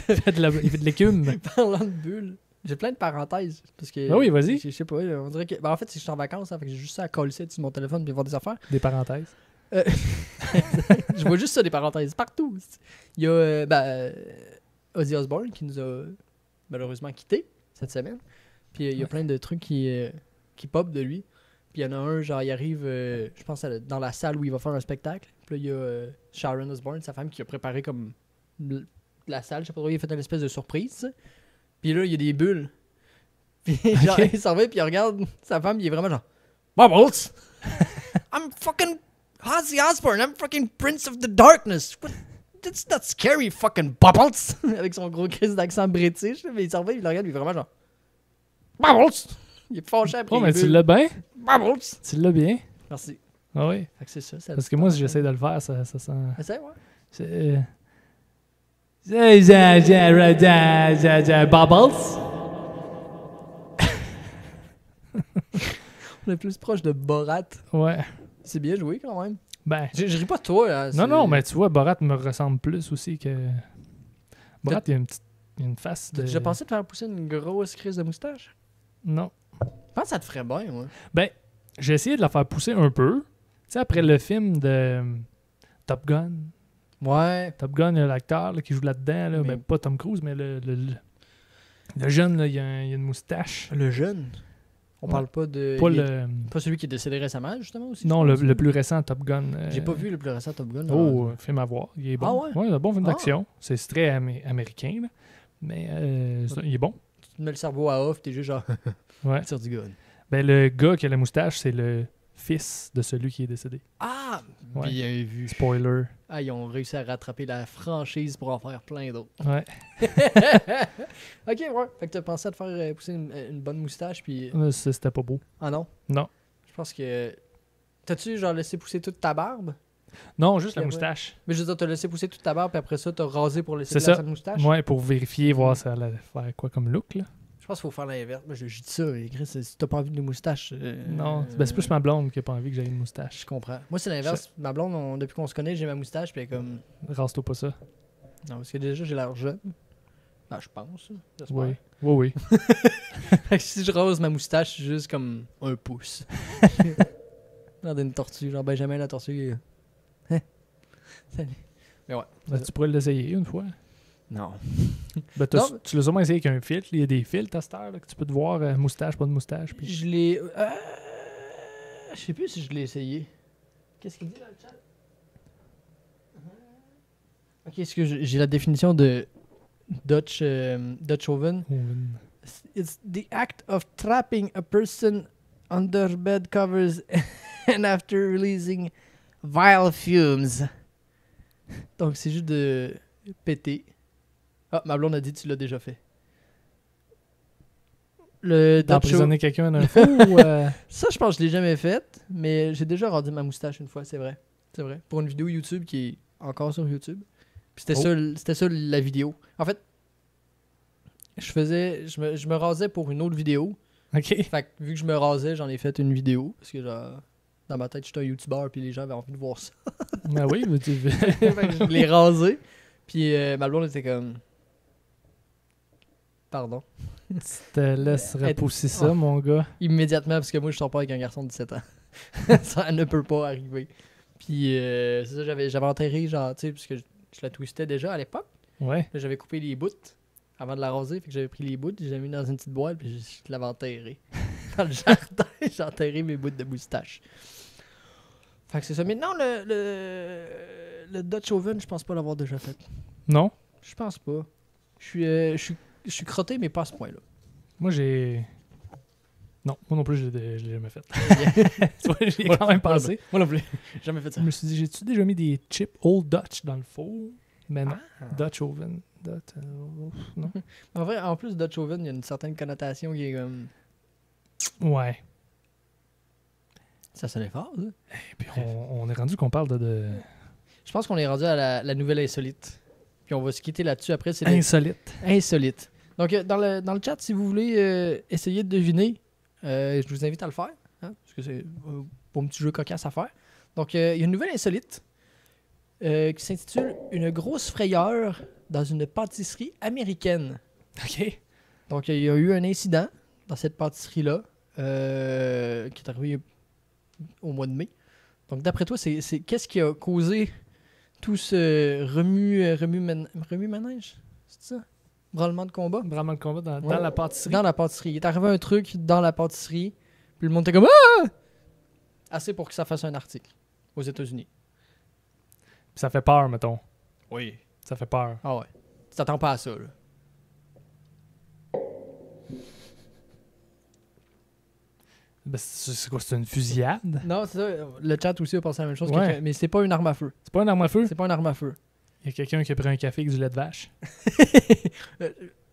Il fait de l'écume. Parlant de bulles, j'ai plein de parenthèses. Parce que. Ah oui, vas-y. Je sais pas, on dirait que. Ben, en fait, je suis en vacances, hein, fait que j'ai juste ça à coller sur mon téléphone puis voir des affaires. Des parenthèses. Je vois juste ça, des parenthèses, partout. Il y a Ozzy Osbourne qui nous a malheureusement quittés cette semaine. Puis il y a plein de trucs qui pop de lui. Puis il y en a un, genre, il arrive, je pense, dans la salle où il va faire un spectacle. Puis là, il y a Sharon Osbourne, sa femme, qui a préparé comme la salle. Je sais pas trop, il a fait une espèce de surprise. Tu sais. Puis là, il y a des bulles. Puis genre, il s'en va, puis il regarde sa femme, il est vraiment genre Bubbles! I'm fucking Ozzy Osbourne, I'm fucking Prince of the Darkness! What? That's not scary, fucking Bubbles! Avec son gros crise d'accent british, mais il s'en va, il le regarde, il est vraiment genre Bubbles! Il est fâché après. Oh, mais tu l'as bien. Bubbles! Tu l'as bien. Merci. Ah oui. Fait que c'est ça. Parce que moi, si j'essaie de le faire, ça sent... Essaye, ouais. C'est... Bubbles. On est plus proche de Borat. Ouais. C'est bien joué quand même. Ben... Je ris pas de toi, là. Non, mais tu vois, Borat me ressemble plus aussi que... Borat, il y a une face de... T'as déjà pensé de faire pousser une grosse crise de moustache? Non. Je pense que ça te ferait bien, ouais. Ben, j'ai essayé de la faire pousser un peu. Tu sais, après le film de Top Gun. Ouais. Top Gun, il y a l'acteur là, qui joue là-dedans. Là. Mais- Ben, pas Tom Cruise, mais le jeune, là, il y a une moustache. Le jeune. On Ouais. parle pas de. Pas il est- le... Pas celui qui est décédé récemment, justement, aussi. Non, je pense. le plus récent Top Gun. J'ai pas vu le plus récent Top Gun. Oh, film à voir. Il est bon. Ah ouais? un bon film Ah. d'action. C'est très américain, là. Mais il est bon. Tu te mets le cerveau à off, t'es juste genre. Ouais. Tire du gun. Ben, le gars qui a la moustache, c'est le fils de celui qui est décédé. Ah! Ouais. Bien vu. Spoiler. Ah, ils ont réussi à rattraper la franchise pour en faire plein d'autres. Ouais. Ok, ouais. Fait que t'as pensé à te faire pousser une bonne moustache, puis. C'était pas beau. Ah non? Non. Je pense que. T'as-tu genre laissé pousser toute ta barbe? Non, juste la Ouais. moustache. Mais je veux dire, t'as laissé pousser toute ta barbe, puis après ça, t'as rasé pour laisser C'est place ça. à la moustache? Ouais, pour vérifier, voir ça allait faire quoi comme look, là. Je pense qu'il faut faire l'inverse. Moi, je dis ça, mais Chris, si t'as pas envie de moustache. Non, ben, c'est plus ma blonde qui a pas envie que j'aie une moustache. Je comprends. Moi, c'est l'inverse. Ma blonde, depuis qu'on se connaît, j'ai ma moustache, puis elle est comme. Rase-toi pas ça. Non, parce que déjà, j'ai l'air jeune. Ben, je pense. J'espère. Oui. Oui. Fait que si je rase ma moustache, c'est juste comme un pouce. Dans une tortue, genre Benjamin la tortue. Hein? Salut. Mais ouais. Ben, tu pourrais l'essayer une fois. Non. Ben, Non. tu l'as sûrement essayé avec un filtre. Il y a des filtres à cette heure là, que tu peux te voir moustache, pas de moustache. Puis... Je l'ai. Je sais plus si je l'ai essayé. Qu'est-ce qu'il dit dans le chat? Ok, est-ce que j'ai la définition de Dutch Oven? It's the act of trapping a person under bed covers and after releasing Vile fumes. Donc, c'est juste de péter. Ah, ma blonde a dit que tu l'as déjà fait. Le Dutch D'emprisonner quelqu'un d'un fou ou... Ça, je pense que je l'ai jamais fait, mais j'ai déjà rendu ma moustache une fois, c'est vrai. C'est vrai. Pour une vidéo YouTube qui est encore sur YouTube. Puis c'était ça la vidéo. En fait, je me rasais pour une autre vidéo. OK. Fait que vu que je me rasais, j'en ai fait une vidéo. Parce que genre, dans ma tête, j'étais un YouTuber puis les gens avaient envie de voir ça. Ben oui, mais tu... Fait que je l'ai rasé. Puis ma blonde était comme... Pardon. Tu te laisses repousser ça, mon gars. Immédiatement, parce que moi, je sors pas avec un garçon de 17 ans. Ça ne peut pas arriver. Puis c'est ça, j'avais enterré, genre, tu sais, parce que je la twistais déjà à l'époque. Ouais. Là, j'avais coupé les bouts avant de la raser. Fait que j'avais pris les bouts, je les avais mis dans une petite boîte, puis je l'avais enterré. Dans le jardin, j'ai enterré mes bouts de moustache. Fait que c'est ça. Mais non, le Dutch Oven, je pense pas l'avoir déjà fait. Non? Je pense pas. Je suis crotté, mais pas à ce point-là. Moi, j'ai... Non, moi non plus, je l'ai jamais fait. Tu vois, j'y ai quand même pensé. Moi non plus. J'ai jamais fait ça. Je me suis dit, j'ai-tu déjà mis des chips Old Dutch dans le four? Mais non. Dutch Oven. Non. En vrai, en plus, Dutch Oven, il y a une certaine connotation qui est comme... Ouais. Ça sonnait fort, ça. Et puis, on est rendu qu'on parle de... Je pense qu'on est rendu à la nouvelle insolite. Puis on va se quitter là-dessus après. C'est Insolite. insolite. Donc, dans le chat, si vous voulez essayer de deviner, je vous invite à le faire. Hein, parce que c'est un petit jeu cocasse à faire. Donc, il y a une nouvelle insolite qui s'intitule « Une grosse frayeur dans une pâtisserie américaine ». OK. Donc, il y a eu un incident dans cette pâtisserie-là qui est arrivé au mois de mai. Donc, d'après toi, c'est qu'est-ce qui a causé tout ce remue-manège? C'est ça? Branlement de combat? Vraiment le combat dans Ouais. la pâtisserie. Dans la pâtisserie. Il est arrivé un truc dans la pâtisserie, puis le monde était comme « Ah! » Assez pour que ça fasse un article aux États-Unis. Puis ça fait peur, mettons. Oui. Ça fait peur. Ah ouais. Tu t'attends pas à ça, là. Ben, c'est quoi? C'est une fusillade? Non, c'est ça. Le chat aussi a pensé la même chose. Ouais. Mais c'est pas une arme à feu. C'est pas une arme à feu? C'est pas une arme à feu. Il y a quelqu'un qui a pris un café avec du lait de vache?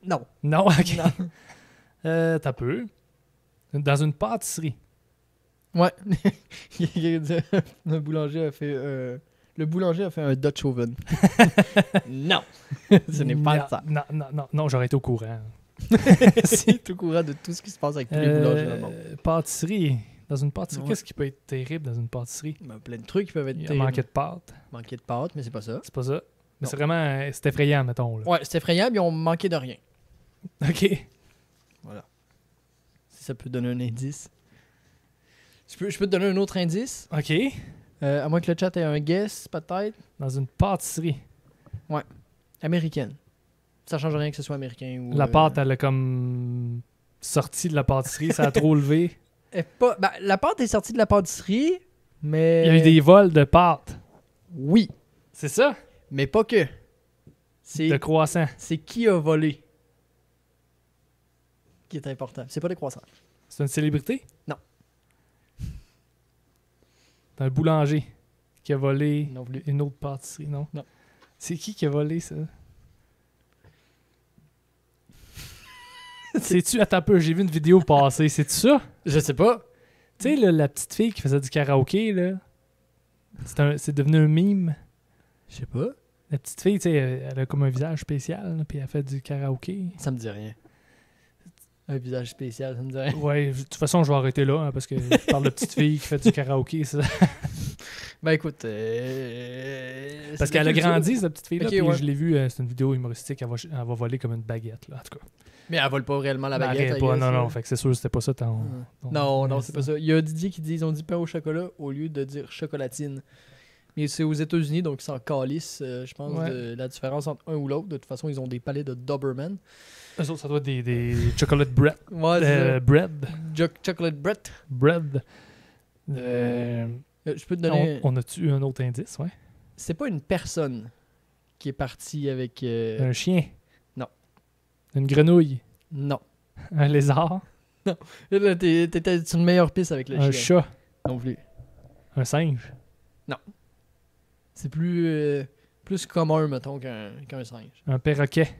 Non. Non, OK. Non. T'as peu. Dans une pâtisserie. Ouais. Le boulanger a fait... Le boulanger a fait un Dutch Oven. Non. Ce n'est pas ça. Non, j'aurais été au courant. C'est tout courant de tout ce qui se passe avec tous les boulangers dans le monde. Pâtisserie. Dans une pâtisserie, Ouais. qu'est-ce qui peut être terrible dans une pâtisserie? Ben, plein de trucs qui peuvent être Il y a terribles. manqué de pâte. Manquer de pâte, mais c'est pas ça. C'est pas ça. Mais Non. c'est vraiment... c'est effrayant, mettons. Là. Ouais, c'est effrayant, puis on manquait de rien. OK. Voilà. Si ça peut donner un indice. Je peux te donner un autre indice. OK. À moins que le chat ait un guess, peut-être. Dans une pâtisserie. Américaine. Ça change rien que ce soit américain ou... La pâte, elle a comme sorti de la pâtisserie, ça a trop levé. La pâte est sortie de la pâtisserie, mais... Il y a eu des vols de pâte. Oui, C'est ça? mais pas que. De C'est croissant. qui a volé qui est important. C'est pas des croissants. C'est une célébrité? Non. C'est un boulanger qui a volé Non plus. une autre pâtisserie, non? Non. C'est qui a volé ça? C'est-tu... Attends un peu, j'ai vu une vidéo passer. C'est-tu ça? Je sais pas. Tu sais, là, la petite fille qui faisait du karaoké, là. C'est devenu un meme. Je sais pas. La petite fille, tu sais, elle a comme un visage spécial, là, puis elle fait du karaoké. Ça me dit rien. Un visage spécial, ça me dit rien. Ouais, de toute façon, je vais arrêter là, hein, parce que je parle de petite fille qui fait du karaoké, ça. Ben écoute... Parce qu'elle a grandi, cette petite fille-là, Ok, puis ouais. je l'ai vue, c'est une vidéo humoristique, elle va voler comme une baguette, là, en tout cas. Mais elle vole pas réellement la Mais baguette. arrête I pas, guess, non, là. non, fait que c'est sûr que c'était pas ça ton... Non, c'est pas ça. Il y a Didier qui dit ils ont dit pain au chocolat au lieu de dire chocolatine. Mais c'est aux États-Unis, donc ils s'en calissent, je pense, Ouais. de la différence entre un ou l'autre. De toute façon, ils ont des palais de Doberman. Eux autres, ça doit être des chocolate bread. Ouais, c'est Bread. ça. Chocolate bread. Bread. Je peux te donner. On a-tu un autre indice, ouais? C'est pas une personne qui est partie avec. Un chien? Non. Une grenouille? Non. Un lézard? Là, t'étais sur une meilleure piste avec le Un chien. chat? Non plus. Un singe? C'est plus commun, mettons, qu'un singe. Un perroquet.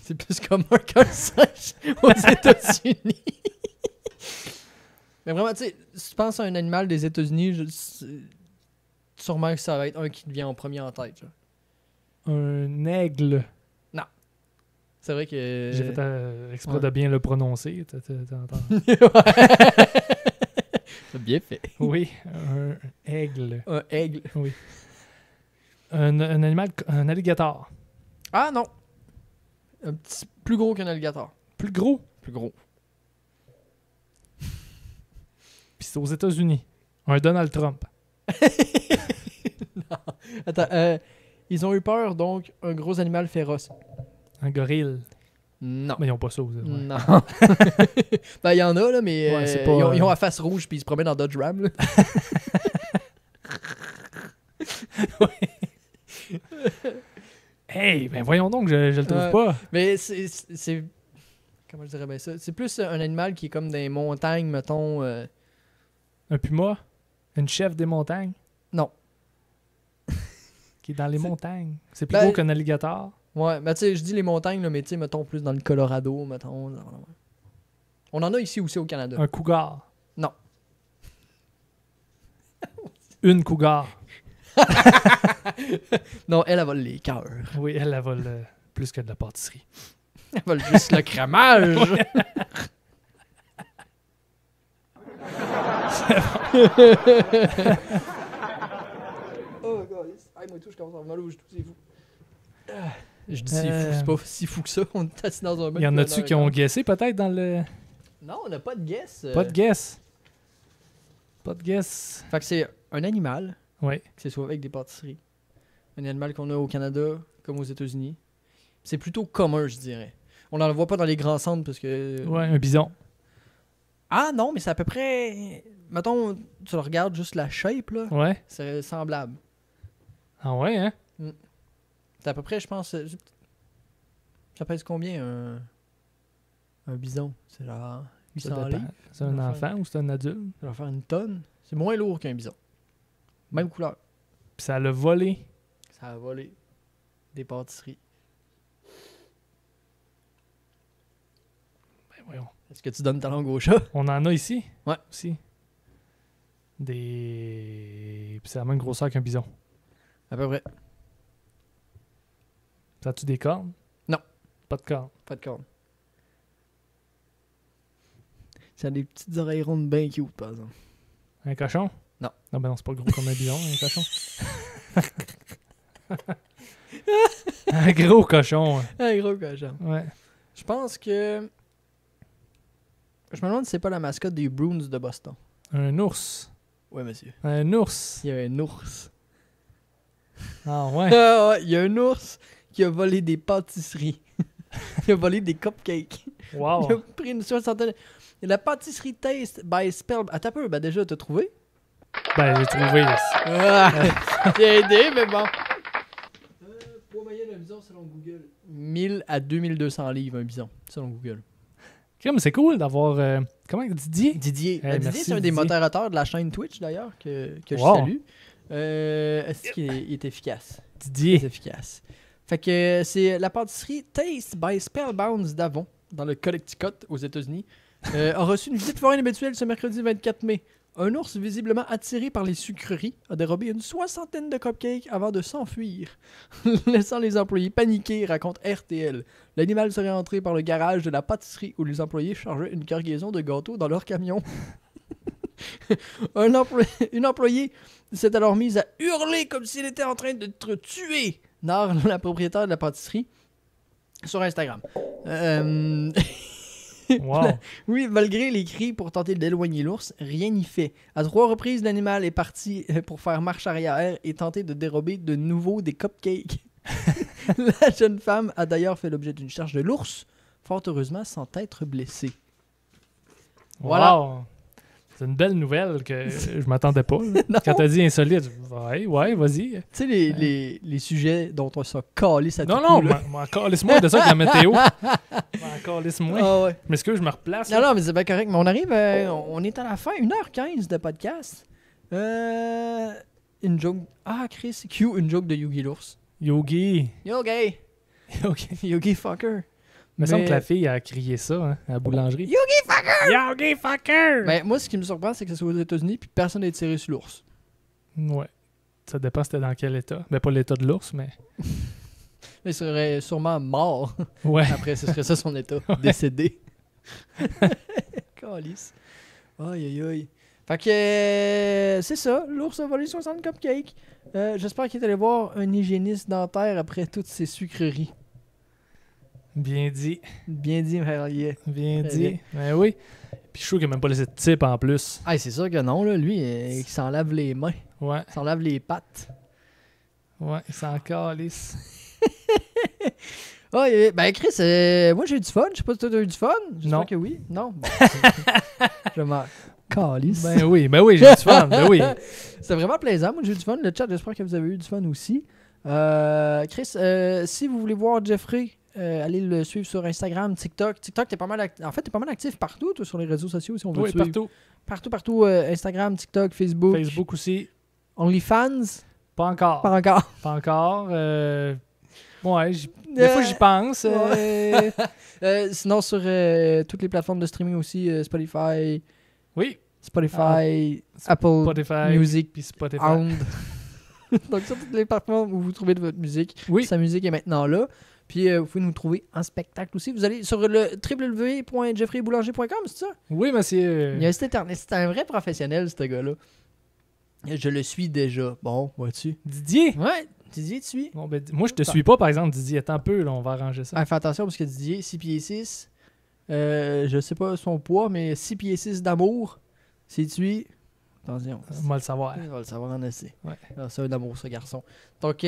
C'est plus commun qu'un singe aux États-Unis. Mais vraiment, tu sais, si tu penses à un animal des États-Unis, sûrement que ça va être un qui te vient en premier en tête. Genre. Un aigle. C'est vrai que... J'ai fait exprès de bien le prononcer. T'entends? C'est bien fait. Oui, un aigle. Un aigle. Oui. Un animal, un alligator. Ah non! Un petit plus gros qu'un alligator. Plus gros. Plus gros. Puis c'est aux États-Unis. Un Donald Trump. Non. Attends, ils ont eu peur, donc, un gros animal féroce. Un gorille. Non. Mais ils n'ont pas ça aux États-Unis. Non. Ben, il y en a, là, mais Ouais, c'est pas, ils ont la face rouge puis ils se promènent en Dodge Ram. Là. Hey, ben voyons donc, je le trouve pas. Mais c'est... Comment je dirais bien ça? C'est plus un animal qui est comme dans les montagnes, mettons... Un puma? Une chèvre des montagnes? Non. Qui est dans les montagnes. C'est plus Ben, gros qu'un alligator. Ouais, mais tu sais, je dis les montagnes, là, mais tu sais, mettons plus dans le Colorado, mettons. On en a ici aussi au Canada. Un cougar. Non. Une cougar. Non, elle vole les cœurs. Oui, elle vole plus que de la pâtisserie. Elle vole juste le cramage. Oh, God. Hey, moi, tout, je commence à avoir mal au genou, c'est fou. Je dis c'est fou, c'est pas si fou que ça. On est assis dans un bain. Y en a-tu qui ont guessé peut-être dans le... Non, on n'a pas de guess. Pas de guess. Pas de guess. Fait que c'est un animal, Oui. que c'est soit avec des pâtisseries. Un animal qu'on a au Canada comme aux États-Unis. C'est plutôt commun, je dirais. On n'en voit pas dans les grands centres parce que... Ouais, un bison. Ah non, mais c'est à peu près... Mettons, tu le regardes juste la shape, là. Ouais. C'est semblable. Ah ouais, hein? C'est à peu près, je pense... Ça pèse combien, un bison? C'est genre 800 livres. C'est un enfant ou c'est un adulte? Ça va faire une tonne. C'est moins lourd qu'un bison. Même couleur. Puis ça l'a volé. Ça a volé des pâtisseries. Ben voyons. Est-ce que tu donnes ta langue au chat? On en a ici? Ouais. Aussi. Puis c'est la même grosseur qu'un bison. À peu près. Ça a-tu des cornes? Non. Pas de cornes. Pas de cornes. Ça a des petites oreilles rondes bien cute, par exemple. Un cochon? Non. Non, ben non, c'est pas gros comme un bison, un cochon. Un gros cochon. Hein. Un gros cochon. Ouais. Je pense que... Je me demande si c'est pas la mascotte des Bruins de Boston. Un ours. Ouais, monsieur. Un ours. Il y a un ours. Ah ouais. Ah ouais, il y a un ours qui a volé des pâtisseries. Il a volé des cupcakes. Wow. Il a pris une soixantaine... La pâtisserie Taste by Spell... Attends un peu, ben déjà, t'as trouvé? Ben, j'ai trouvé. Là. Ah, j'ai aidé, mais bon. Poids moyen d'un bison selon Google. 1000 à 2200 livres, un bison, selon Google. Comme c'est cool d'avoir... comment Didier? Didier. Hey, Didier, merci, c'est un des Didier. modérateurs de la chaîne Twitch, d'ailleurs, que je Wow. salue. Est-ce qu'il est efficace? Didier. Très efficace. Fait que c'est la pâtisserie Taste by Spellbound d'Avon, dans le Connecticut, aux États-Unis, a reçu une visite foraine habituelle ce mercredi 24 mai. Un ours visiblement attiré par les sucreries a dérobé une soixantaine de cupcakes avant de s'enfuir, laissant les employés paniqués, raconte RTL. L'animal serait entré par le garage de la pâtisserie où les employés chargeaient une cargaison de gâteaux dans leur camion. Une employée s'est alors mise à hurler comme s'il était en train d'être tué, narre la propriétaire de la pâtisserie sur Instagram. Wow. Oui, malgré les cris pour tenter d'éloigner l'ours, rien n'y fait. À 3 reprises, l'animal est parti pour faire marche arrière et tenter de dérober de nouveau des cupcakes. La jeune femme a d'ailleurs fait l'objet d'une charge de l'ours, fort heureusement sans être blessée. Voilà. Wow. C'est une belle nouvelle que je m'attendais pas. Quand t'as dit insolite, ouais, vas-y. Tu sais, les sujets dont on s'est calé ça Non, encore laisse-moi de ça que la météo. Encore laisse-moi. Ah ouais. Mais est-ce que je me replace? Non, non, mais c'est bien correct. Mais on arrive, on est à la fin, 1h15 de podcast. une joke. Ah, Chris, Q, une joke de Yugi l'ours. Yogi. Yogi! Yogi. Yogi fucker. Il me semble que la fille a crié ça hein, à la boulangerie. Yogi fucker! Yogi fucker! Ben, moi, ce qui me surprend, c'est que ça soit aux États-Unis puis personne n'est tiré sur l'ours. Ouais. Ça dépend c'était dans quel état. Ben, pas l'état de l'ours, mais... Mais il serait sûrement mort. Ouais. Après, ce serait ça son état. Décédé. Calice. Aïe, aïe, aïe. Fait que c'est ça. L'ours a volé 60 cupcakes. J'espère qu'il est allé voir un hygiéniste dentaire après toutes ces sucreries. Bien dit. Bien dit, Harriet. Bien Très dit. bien. Ben oui. Puis je suis sûr qu'il n'a même pas laissé de type en plus. Ah, c'est sûr que non, là. Lui, il s'en lave les mains. Ouais. Il s'en lave les pattes. Ouais, il s'en calisse. Ah, ben Chris, moi j'ai eu du fun. Je sais pas si toi t'as eu du fun. J'espère Non. que oui. Non? Bon. Je m'en calisse. Ben oui, j'ai du fun. Ben oui. C'était vraiment plaisant. Moi j'ai eu du fun. Le chat, j'espère que vous avez eu du fun aussi. Chris, si vous voulez voir Jeffrey, allez le suivre sur Instagram, TikTok. TikTok, t'es pas mal t'es pas mal actif partout, toi, sur les réseaux sociaux, si on veut Oui, te suivre. partout. Partout. Instagram, TikTok, Facebook. Facebook aussi. OnlyFans? Pas encore. Pas encore. Pas encore. Ouais, des fois j'y pense. Sinon, sur toutes les plateformes de streaming aussi, Spotify, Oui. Apple Spotify. Music, Puis Spotify. Sound. Donc, sur toutes les plateformes où vous trouvez de votre musique, Oui. sa musique est maintenant là. Puis, vous pouvez nous trouver en spectacle aussi. Vous allez sur le www.jeffreyboulanger.com, c'est ça? Oui, monsieur. C'est un vrai professionnel, ce gars-là. Je le suis déjà. Bon, vois-tu? Didier. Ouais, Didier, tu suis? Bon, ben, moi, je te suis pas, par exemple, Didier. Attends un peu, là, on va arranger ça. Ah, fais attention parce que Didier, 6 pieds 6, je sais pas son poids, mais 6 pieds 6 d'amour, c'est tu. Attention. On va le savoir. On va le savoir en assez. Ouais. Alors, c'est un amour, ce garçon. Donc,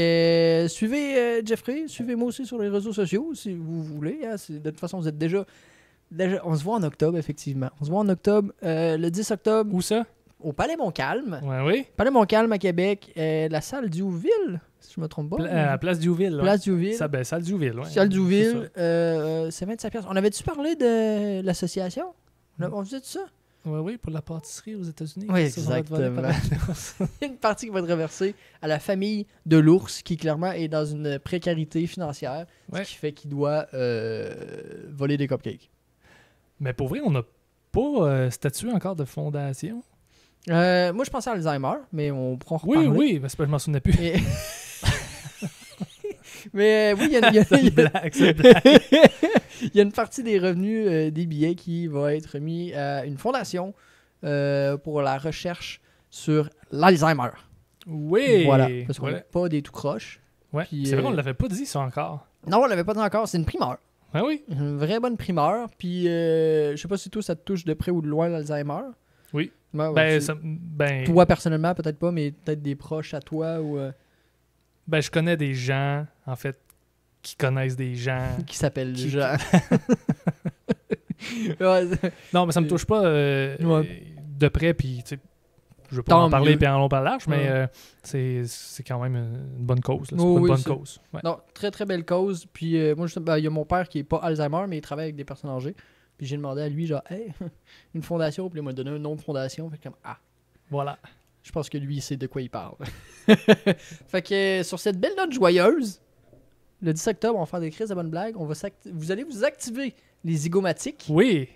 suivez Jeffrey, suivez-moi aussi sur les réseaux sociaux si vous voulez. Hein. De toute façon, vous êtes déjà. On se voit en octobre, effectivement. On se voit en octobre, le 10 octobre, Où ça? au Palais Montcalm. Ouais, oui. Palais Montcalm à Québec, la salle Diouville, si je me trompe pas. À Place Diouville. Place Diouville. Salle Diouville, ouais. Salle C'est Diouville, c'est 25$. On avait-tu parlé de l'association? On faisait ça? ça. Ouais, oui, pour la pâtisserie aux États-Unis. Oui, Ça va être volé exactement. par- Il y a une partie qui va être reversée à la famille de l'ours qui, clairement, est dans une précarité financière, Ouais. ce qui fait qu'il doit voler des cupcakes. Mais pour vrai, on n'a pas statué encore de fondation. Moi, je pensais à Alzheimer, mais on prend Oui, oui, parce que je m'en souvenais plus. Et... mais oui, il y a, C'est une blague, c'est une blague. il y a une partie des revenus des billets qui va être mis à une fondation pour la recherche sur l'Alzheimer. Oui. Voilà, parce qu'on Ouais. n'est pas des tout croches. Ouais. Puis, C'est vrai, on ne l'avait pas dit ça encore. Non, on l'avait pas dit encore, c'est une primeur. Ouais, oui. Une vraie bonne primeur. Puis, je sais pas si toi, ça te touche de près ou de loin l'Alzheimer. Oui. Ouais, ouais, Ben, c'est- Toi, personnellement, peut-être pas, mais peut-être des proches à toi ou ben, je connais des gens, en fait, qui connaissent des gens. qui s'appellent Qui- Jean. Ouais, Non, mais ça me touche pas de près, puis tu sais, je veux pas Tant en parler mieux. puis en long par large, mais Ouais. c'est quand même une bonne cause. là. C'est Oh, pas une oui, bonne c'est- cause. Ouais. Non, très très belle cause. Puis moi, il y a mon père qui est pas Alzheimer, mais il travaille avec des personnes âgées. Puis j'ai demandé à lui, genre, hey, une fondation. Puis il m'a donné un nom de fondation. Fait que comme, ah, Voilà. je pense que lui, il sait de quoi il parle. Fait que sur cette belle note joyeuse, le 10 octobre, on va faire des crises de bonnes blagues. Vous allez vous activer les zygomatiques. Oui.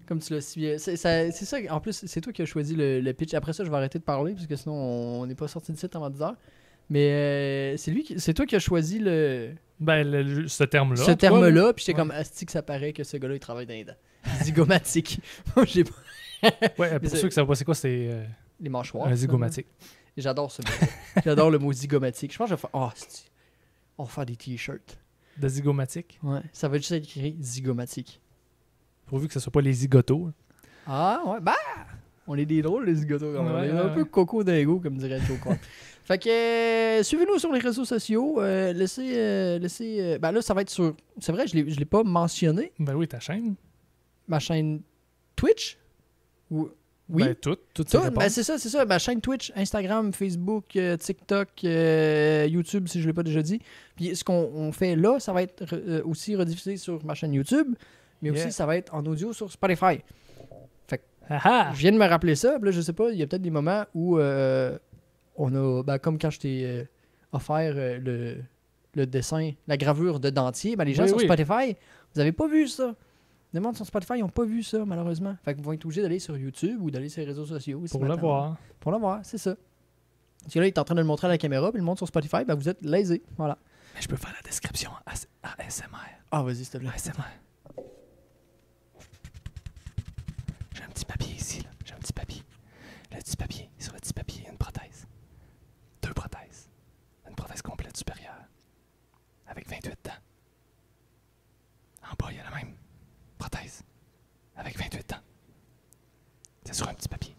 Comme tu l'as si bien. C'est ça, en plus, c'est toi qui as choisi le pitch. Après ça, je vais arrêter de parler, parce que sinon, on n'est pas sorti de site avant 10 heures. Mais c'est toi qui as choisi Ben, ce terme-là. ce en tout cas, terme-là. Puis j'étais Ouais. comme, asti que ça paraît que ce gars-là, il travaille dans les dents. Zygomatique. Moi, j'ai pas. Ouais, Mais pour c'est- ceux qui savent pas c'est quoi, c'est Les mâchoires. un zygomatique. Et j'adore ce mot. J'adore le mot zygomatique. Je pense que je vais faire. Oh, asti. On va faire des t-shirts. De zygomatique. Ouais. Ça va juste être écrit zygomatique. Pourvu que ce soit pas les zigotos. Ah, ouais. Bah! On est des drôles, les zigotos. Quand même. Ouais, On est ouais, un peu ouais. coco dingo, comme dirait Joe Coy. Fait que suivez-nous sur les réseaux sociaux. Laissez. Ben là, ça va être sur. C'est vrai, je l'ai pas mentionné. Ben oui, ta chaîne. Ma chaîne Twitch. Oui. Ben, tout Tout, ces ben réponses. c'est ça. Ma chaîne Twitch, Instagram, Facebook, TikTok, YouTube, si je ne l'ai pas déjà dit. Puis ce qu'on fait là, ça va être aussi rediffusé sur ma chaîne YouTube, mais Yeah. aussi ça va être en audio sur Spotify. Ah ah! Je viens de me rappeler ça. Puis là, je sais pas, il y a peut-être des moments où on a, ben, comme quand je t'ai offert le dessin, la gravure de dentier, ben, les gens sur Spotify, vous avez pas vu ça. Les gens sur Spotify, ils n'ont pas vu ça, malheureusement. Fait que vous vont être obligés d'aller sur YouTube ou d'aller sur les réseaux sociaux. Pour le voir. Pour le voir, c'est ça. Parce que là, il est en train de le montrer à la caméra, puis il le montre sur Spotify, ben, vous êtes lésés. Voilà. Mais je peux faire la description ASMR. Ah, vas-y, s'il te plaît. ASMR. J'ai un petit papier ici, là. J'ai un petit papier. Le petit papier. Sur le petit papier, il y a une prothèse. 2 prothèses. Une prothèse complète supérieure. Avec 28 dents. En bas, il y a la même prothèse. Avec 28 dents. C'est sur un petit papier.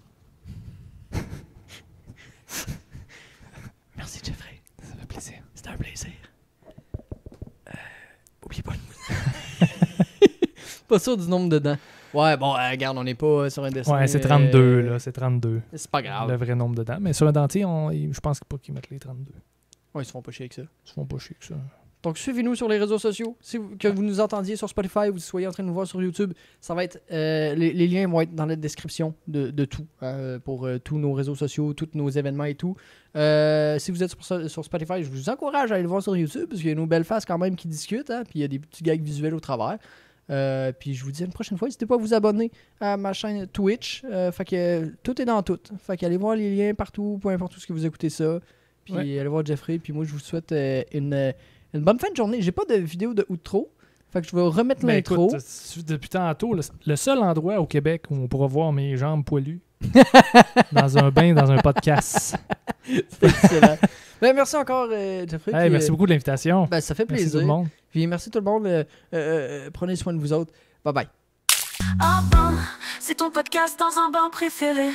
Merci, Jeffrey. Ça fait plaisir. C'était un plaisir. Oubliez pas le Pas sûr du nombre de dents. Ouais, bon, regarde, on n'est pas sur un dessin. Ouais, c'est 32, là. C'est 32. C'est pas grave. Le vrai nombre de dents. Mais sur un dentier, je pense pas qu'ils mettent les 32. Ouais, ils se font pas chier avec ça. Ils se font pas chier que ça. Donc, suivez-nous sur les réseaux sociaux. Que vous nous entendiez sur Spotify ou si vous soyez en train de nous voir sur YouTube, ça va être les liens vont être dans la description de tout pour tous nos réseaux sociaux, tous nos événements et tout. Si vous êtes sur Spotify, je vous encourage à aller le voir sur YouTube parce qu'il y a nos belles faces quand même qui discutent. Hein, puis il y a des petits gags visuels au travers. Puis je vous dis une prochaine fois, n'hésitez pas à vous abonner à ma chaîne Twitch. Fait que tout est dans tout. Fait qu'allez voir les liens partout, peu importe où ce que vous écoutez ça. Puis allez voir Jeffrey. Puis moi, je vous souhaite une bonne fin de journée. J'ai pas de vidéo de outro. Fait que je vais remettre l'intro. Depuis tantôt, le seul endroit au Québec où on pourra voir mes jambes poilues dans un bain, dans un podcast. C'est excellent. Ben, merci encore, Jeffrey. Hey, merci beaucoup de l'invitation. Ben, ça fait plaisir. Merci tout le monde. Puis merci tout le monde. Prenez soin de vous autres. Bye bye. Ah ben, c'est ton podcast dans un bain préféré.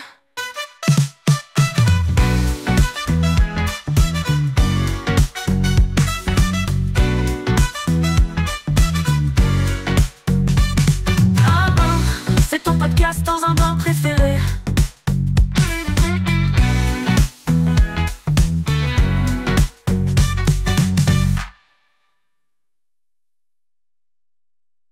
Ah ben, c'est ton podcast dans un